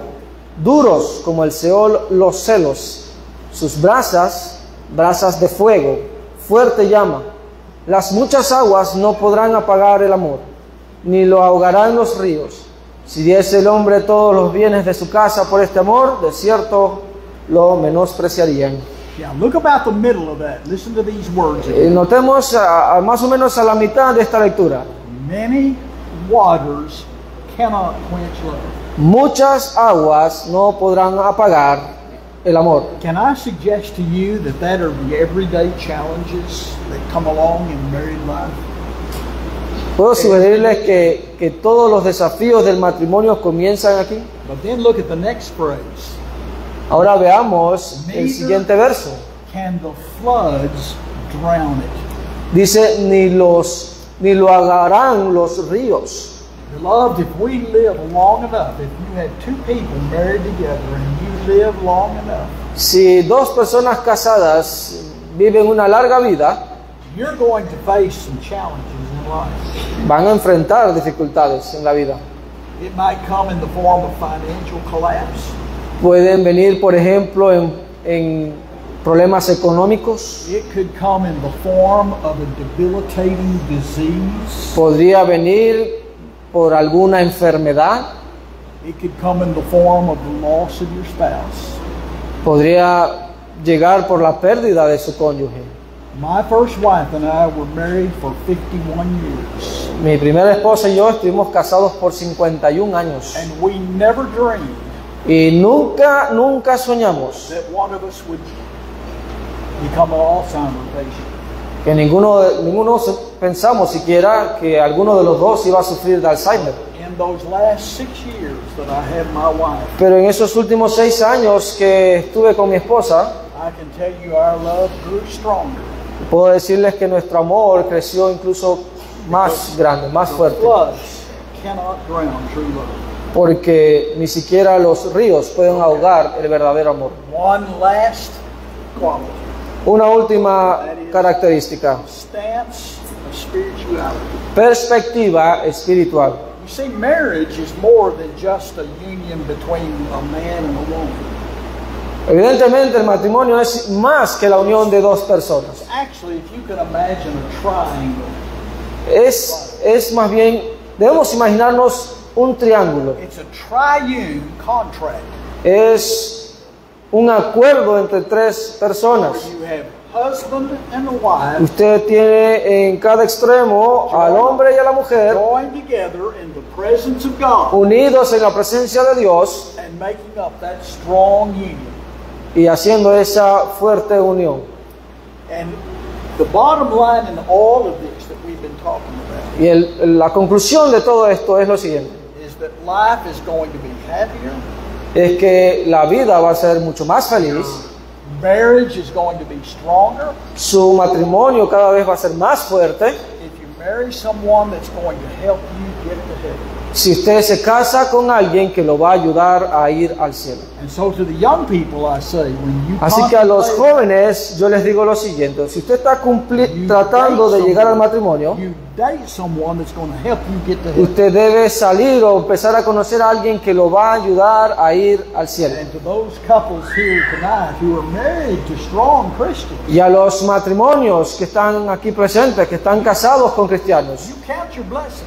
duros como el Seol los celos, sus brasas, brasas de fuego, fuerte llama. Las muchas aguas no podrán apagar el amor, ni lo ahogarán los ríos. Si diese el hombre todos los bienes de su casa por este amor, de cierto lo menospreciarían. Yeah, look about the middle of that. Listen to these words. Notemos más o menos a la mitad de esta lectura. Many waters cannot quench love. Muchas aguas no podrán apagar el amor. Can I suggest to you that are the everyday challenges that come along in married life? Puedo sugerirles que todos los desafíos del matrimonio comienzan aquí. But then look at the next phrase. Ahora veamos el siguiente verso. Can the floods drown it? Dice, ni lo ahogarán los ríos. Beloved, if we live long enough, if you had two people married together and you live long enough, Si dos personas casadas viven una larga vida, you're going to face some challenges in life. van a enfrentar dificultades en la vida. It might come in the form of financial collapse. Pueden venir, por ejemplo, en problemas económicos. It could come in the form of a debilitating disease. Podría venir por alguna enfermedad. It could come in the form of the loss of your spouse. Podría llegar por la pérdida de su cónyuge. My first wife and I were married for 51 years. Mi primera esposa y yo estuvimos casados por 51 años. And we never dreamed Y nunca soñamos that one of us would become an Alzheimer's patient. que ninguno pensamos siquiera que alguno de los dos iba a sufrir de Alzheimer. In those last 6 years that I had my wife, Pero en esos últimos 6 años que estuve con mi esposa, I can tell you our love grew stronger. puedo decirles que nuestro amor creció incluso más grande, más fuerte, Floods cannot drown true love. porque ni siquiera los ríos pueden ahogar el verdadero amor. One last quality. Una última característica, Stance of spirituality. perspectiva espiritual. You see, marriage is more than just a union between a man and a woman. Evidentemente el matrimonio es más que la unión de dos personas. Actually, if you can imagine a triangle, Es más bien, debemos imaginarnos un triángulo. it's a triune contract. Es un acuerdo entre tres personas. Where you have husband and a wife Usted tiene en cada extremo al hombre y a la mujer joined together in the presence of God unidos en la presencia de Dios and making up that strong union. y haciendo esa fuerte unión. And the bottom line in all of this that we've been talking about Y la conclusión de todo esto es lo siguiente: is that life is going to be happier, es que la vida va a ser mucho más feliz, marriage is going to be stronger. su matrimonio cada vez va a ser más fuerte If you marry someone that's going to help you get to heaven. si usted se casa con alguien que lo va a ayudar a ir al cielo. And so to the young people I say, when you Así que a los contemplate- jóvenes yo les digo lo siguiente: si usted está tratando de llegar al matrimonio, you date someone that's going to help you get to heaven. usted debe salir o empezar a conocer a alguien que lo va a ayudar a ir al cielo. And to those couples here tonight who are married to strong Christians, Y a los matrimonios que están aquí presentes, que están casados con cristianos, you count your blessings.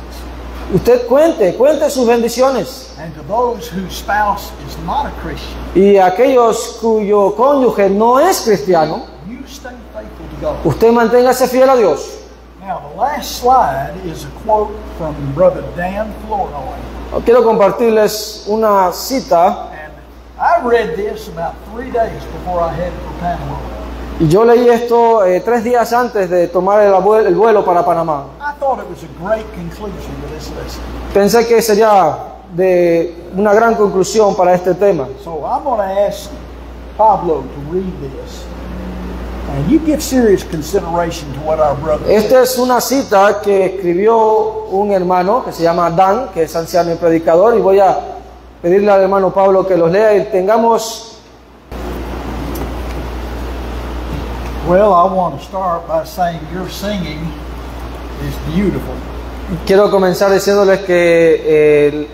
usted cuente sus bendiciones. And to those whose spouse is not a Christian, Y a aquellos cuyo cónyuge no es cristiano, you stay faithful to God. usted manténgase fiel a Dios. Now, the last slide is a quote from Brother Dan Flournoy. Quiero compartirles una cita. And I read this about 3 days before I headed for Panama. Y yo leí esto 3 días antes de tomar el vuelo para Panamá. I thought it was a great conclusion to this lesson. Pensé que sería de una gran conclusión para este tema. So I'm going to ask Pablo to read this. And you give serious consideration to what our brother Esta said. es una cita que escribió un hermano que se llama Dan, que es anciano y predicador, y voy a pedirle al hermano Pablo que los lea y tengamos. Well, I want to start by saying your singing is beautiful. Quiero comenzar diciéndoles que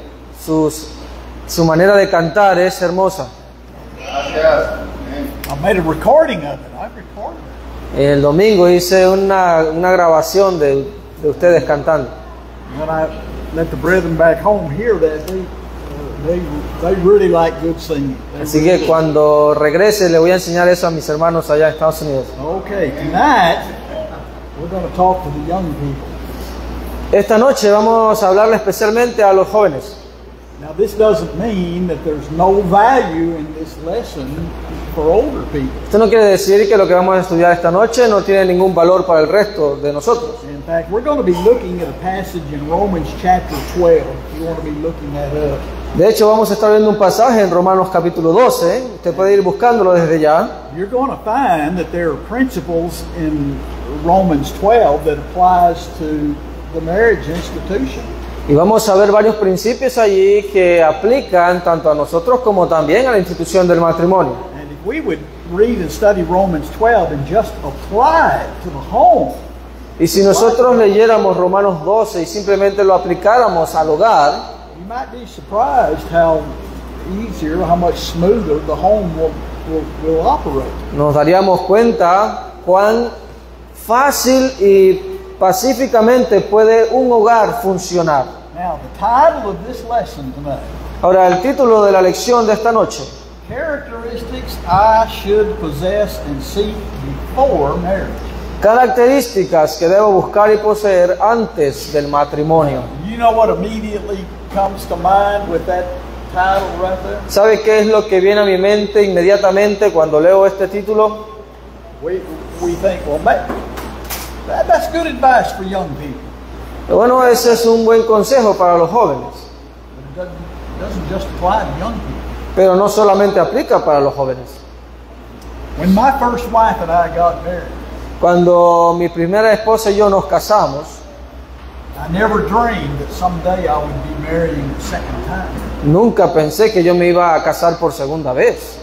su manera de cantar es hermosa. I made a recording of it. I recorded it. El domingo hice una grabación de ustedes cantando. When I let the brethren back home hear that, they really like good singing. They Así really que do. cuando regrese le voy a enseñar eso a mis hermanos allá en Estados Unidos. Okay, tonight we're going to talk to the young people. Esta noche vamos a hablarle especialmente a los jóvenes. Now, this doesn't mean that there's no value in this lesson for older people. Esto no quiere decir que lo que vamos a estudiar esta noche no tiene ningún valor para el resto de nosotros. In fact, we're going to be looking at a passage in Romans chapter 12. If you want to be looking that up. De hecho, vamos a estar viendo un pasaje en Romanos capítulo 12. Usted puede ir buscándolo desde ya. You're going to find that there are principles in Romans 12 that applies to the marriage institution. Y vamos a ver varios principios allí que aplican tanto a nosotros como también a la institución del matrimonio. And if we would read and study Romans 12 and just apply it to the home, Y si nosotros leyéramos Romanos 12 y simplemente lo aplicáramos al hogar, you might be surprised how easier, how much smoother the home will operate. nos daríamos cuenta cuán fácil y pacíficamente puede un hogar funcionar. Now, the title of this lesson tonight, Ahora, el título de la lección de esta noche, Characteristics I Should Possess and Seek Before Marriage. características que debo buscar y poseer antes del matrimonio. You know what immediately comes to mind with that title right there? ¿Sabe qué es lo que viene a mi mente inmediatamente cuando leo este título? We think, well, that's good advice for young people. Bueno, ese es un buen consejo para los jóvenes, But it doesn't just apply to young people. pero no solamente aplica para los jóvenes. When my first wife and I got married, Cuando mi primera esposa y yo nos casamos, I never dreamed that someday I would be marrying a second time. nunca pensé que yo me iba a casar por segunda vez.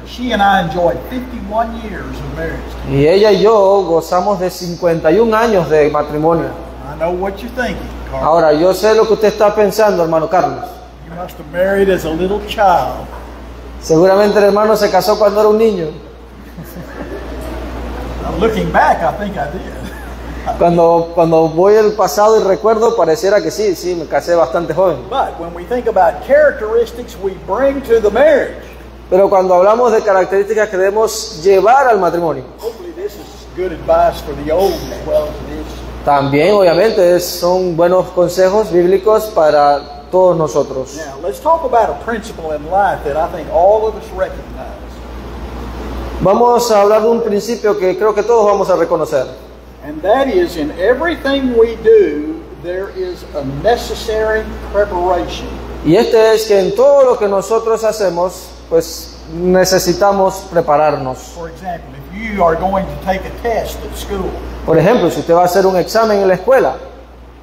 She and I enjoyed 51 years of marriage. Y ella y yo gozamos de 51 años de matrimonio. I know what you're thinking, Carl. Ahora, yo sé lo que usted está pensando, hermano Carlos. You must have married as a little child. Seguramente el hermano se casó cuando era un niño. Now, looking back, I think I did. Cuando voy al pasado y recuerdo, pareciera que sí, me casé bastante joven. But when we think about characteristics we bring to the marriage, Pero cuando hablamos de características que debemos llevar al matrimonio, hopefully this is good advice for the old as well as it is. también obviamente son buenos consejos bíblicos para todos nosotros. Now, let's talk about a principle in life that I think all of us recognize. Vamos a hablar de un principio que creo que todos vamos a reconocer. And that is, in everything we do, there is a necessary preparation. Y este es que en todo lo que nosotros hacemos, pues necesitamos prepararnos. For example, if you are going to take a test at school, Por ejemplo, si usted va a hacer un examen en la escuela,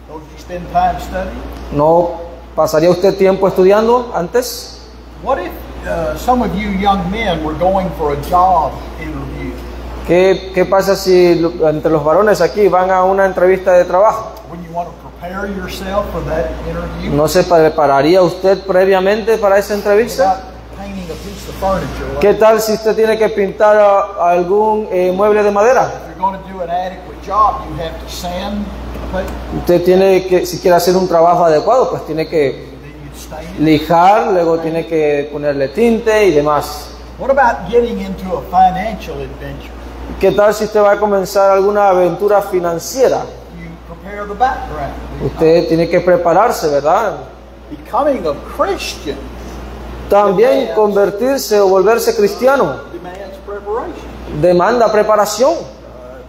don't you spend time studying? ¿no pasaría usted tiempo estudiando antes? What if some of you young men were going for a job interview? ¿Qué pasa si entre los varones aquí van a una entrevista de trabajo? Wouldn't you want to prepare yourself for that interview? ¿No se prepararía usted previamente para esa entrevista? Without painting a piece of furniture. ¿Qué tal si usted tiene que pintar algún mueble de madera? If you're going to do an adequate job, you have to sand the paper, Usted tiene que, si quiere hacer un trabajo adecuado, pues tiene que then you'd stain it. lijar, luego tiene que ponerle tinte y demás. What about getting into a financial adventure? ¿Qué tal si usted va a comenzar alguna aventura financiera? You prepare the background. Usted tiene que prepararse, ¿verdad? Becoming a Christian También convertirse o volverse cristiano demands preparation. demanda preparación,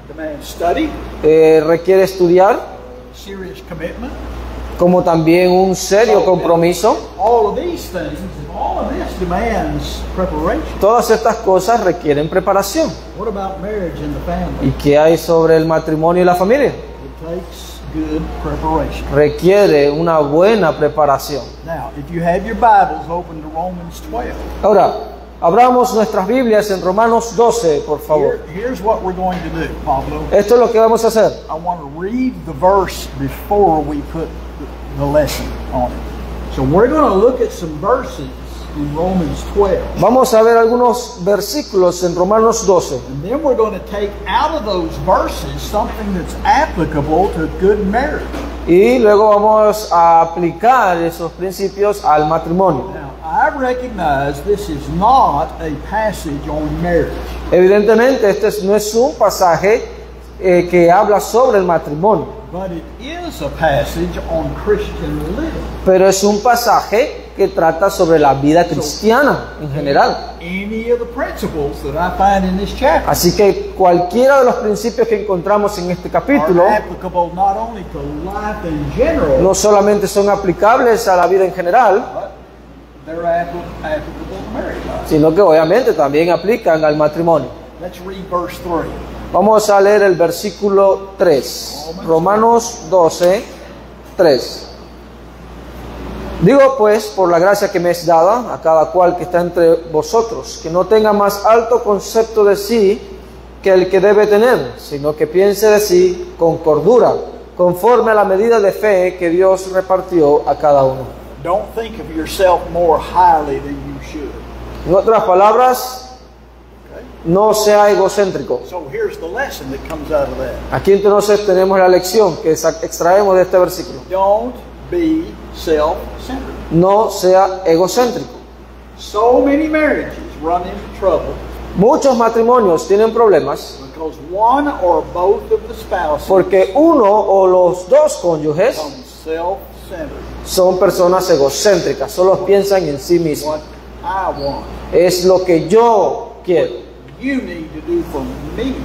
Demands study, requiere estudiar, serious commitment. como también un serio compromiso. All of these things, all of this demands preparation. Todas estas cosas requieren preparación. What about marriage and the family? ¿Y qué hay sobre el matrimonio y la familia? It takes good preparation. Requiere una buena preparación. Now, if you have your Bibles open to Romans 12, Ahora, abramos nuestras Biblias en Romanos 12, por favor. here's what we're going to do, Pablo. Esto es lo que vamos a hacer. I want to read the verse before we put the lesson on it. So we're going to look at some verses in Romans 12. Vamos a ver algunos versículos en Romanos 12. And then we're going to take out of those verses something that's applicable to good marriage. Y luego vamos a aplicar esos principios al matrimonio. Now, I recognize this is not a passage on marriage. Evidentemente, no es un pasaje que habla sobre el matrimonio, But it is a passage on Christian living. pero es un pasaje que trata sobre la vida cristiana en general. Any of the principles that I find in this chapter Así que cualquiera de los principios que encontramos en este capítulo are applicable not only to life in general, no solamente son aplicables a la vida en general, but they're applicable to marriage life. sino que obviamente también aplican al matrimonio. Let's read verse 3. Vamos a leer el versículo 3, Romanos 12, 3. Digo pues, por la gracia que me es dada a cada cual que está entre vosotros, que no tenga más alto concepto de sí que el que debe tener, sino que piense de sí con cordura, conforme a la medida de fe que Dios repartió a cada uno. Don't think of yourself more highly than you should. En otras palabras, Okay? no sea egocéntrico. So here's the lesson that comes out of that. Aquí entonces tenemos la lección que extraemos de este versículo. Don't be self-centered. No sea egocéntrico. So many marriages run into trouble Muchos matrimonios tienen problemas because one or both of the spouses porque uno o los dos cónyuges become self-centered. son personas egocéntricas, solo piensan en sí mismos. What I want, Es lo que yo quiero. you need to do for me.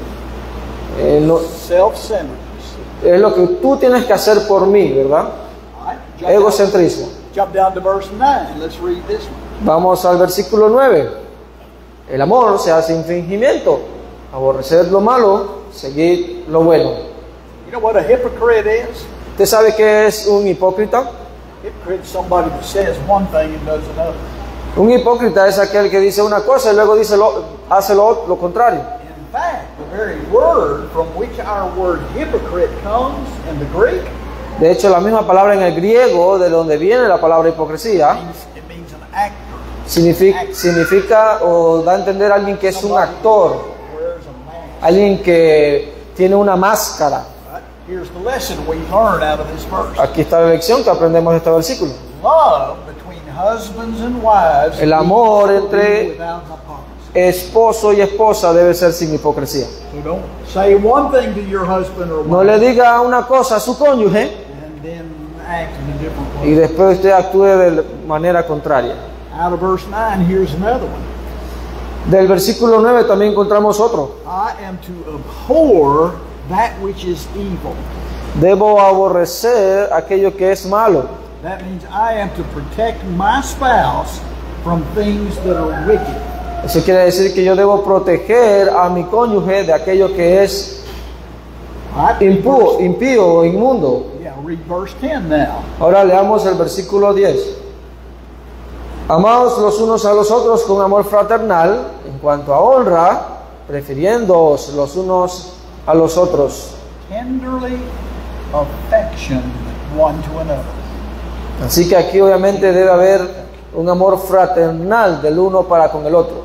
Self-centeredness. Es lo que tú tienes que hacer por mí, ¿verdad? All right, Egocentrismo. jump down to verse 9. Let's read this one. Vamos al versículo 9. El amor se hace sin fingimiento. Aborreced lo malo, seguid lo bueno. You know what a hypocrite is? ¿Usted sabe qué es un hipócrita? Hypocrite is somebody that says one thing and does another. Un hipócrita es aquel que dice una cosa y luego hace lo contrario. In fact, the very word from which our word hypocrite comes in the Greek De hecho, la misma palabra en el griego, de donde viene la palabra hipocresía, means an actor. significa o da a entender a alguien que es un actor, Wears a mask. alguien que tiene una máscara. Right? Here's the lesson we learn out of this verse. Aquí está la lección que aprendemos de este versículo. Love between husbands and wives El amor needs to be entre without hypocrisy. esposo y esposa debe ser sin hipocresía. So don't say one thing to your husband or No wife le diga una cosa a su cónyuge and then act in a different y way. después usted actúe de manera contraria. Out of verse 9, here's another one. Del versículo 9 también encontramos otro. I am to abhor that which is evil. Debo aborrecer aquello que es malo. That means I am to protect my spouse from things that are wicked. Eso quiere decir que yo debo proteger a mi cónyuge de aquello que es Right? impío o inmundo. Yeah, read verse 10 now. Ahora leamos el versículo 10. Amaos los unos a los otros con amor fraternal, en cuanto a honra, prefiriéndoos los unos a los otros. Tenderly affection one to another. Así que aquí obviamente debe haber un amor fraternal del uno para con el otro.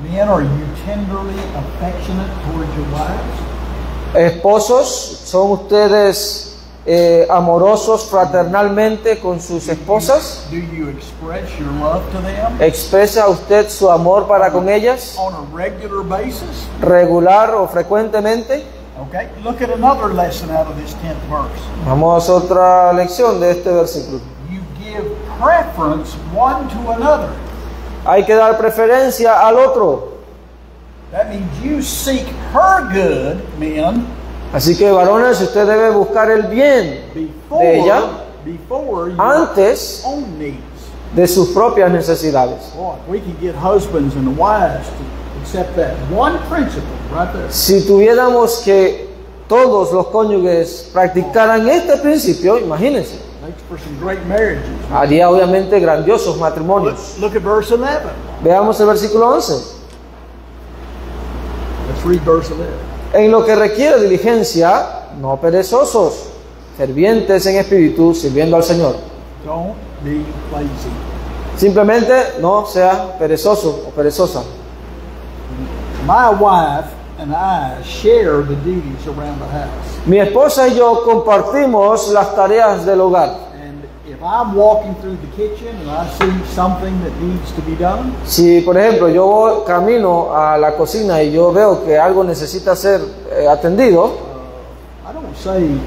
Men, are you tenderly affectionate towards your wives? Esposos, ¿son ustedes amorosos fraternalmente con sus esposas? Do you express your love to them ¿Expresa usted su amor para con ellas on a regular basis? regular o frecuentemente? Okay, look at another lesson out of this 10th verse. Vamos a otra lección de este versículo. You give preference one to another. Hay que dar preferencia al otro. That means you seek her good, men, Así que varones, usted debe buscar el bien de ella before your antes own needs. de sus propias necesidades. Boy, if we can get husbands and wives to accept that one principle right there. Si tuviéramos que todos los cónyuges practicaran este principio, imagínense, Makes for some great marriages. haría obviamente grandiosos matrimonios. Look at verse 11. Veamos el versículo 11. Let's read verse 11. En lo que requiere diligencia, no perezosos, fervientes en espíritu, sirviendo al Señor. Don't be lazy. Simplemente no sea perezoso o perezosa. My wife and I share the duties around the house. Mi esposa y yo compartimos las tareas del hogar. And if I'm walking through the kitchen and I see something that needs to be done, Si, por ejemplo, yo camino a la cocina y yo veo que algo necesita ser atendido, I don't say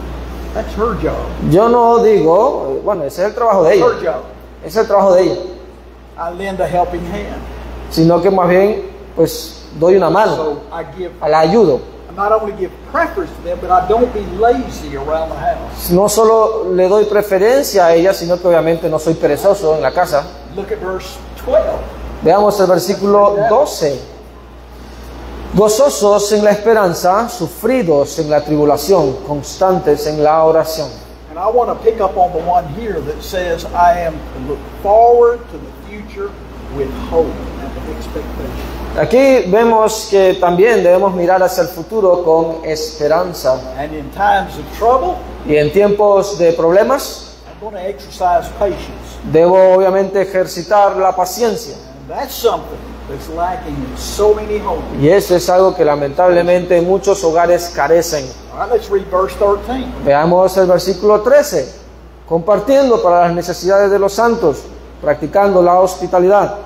that's her job. yo no digo, bueno, ese es el trabajo de ella, Her job. ese es el trabajo de ella, I lend a helping hand. sino que más bien, pues, doy una mano, So I la ayudo. not only give preference to them, but I don't be lazy around the house. No solo le doy preferencia a ella, sino que obviamente no soy perezoso en la casa. Look at verse 12. Veamos el versículo 12. Gozosos en la esperanza, sufridos en la tribulación, constantes en la oración. And I want to pick up on the one here that says, I am to look forward to the future with hope and with expectation. Aquí vemos que también debemos mirar hacia el futuro con esperanza. And in times of trouble, Y en tiempos de problemas, I'm going to exercise patience. debo obviamente ejercitar la paciencia. And that's something that's lacking in so many homes. Y eso es algo que lamentablemente muchos hogares carecen. All right, let's read verse 13. Veamos el versículo 13. Compartiendo para las necesidades de los santos, practicando la hospitalidad.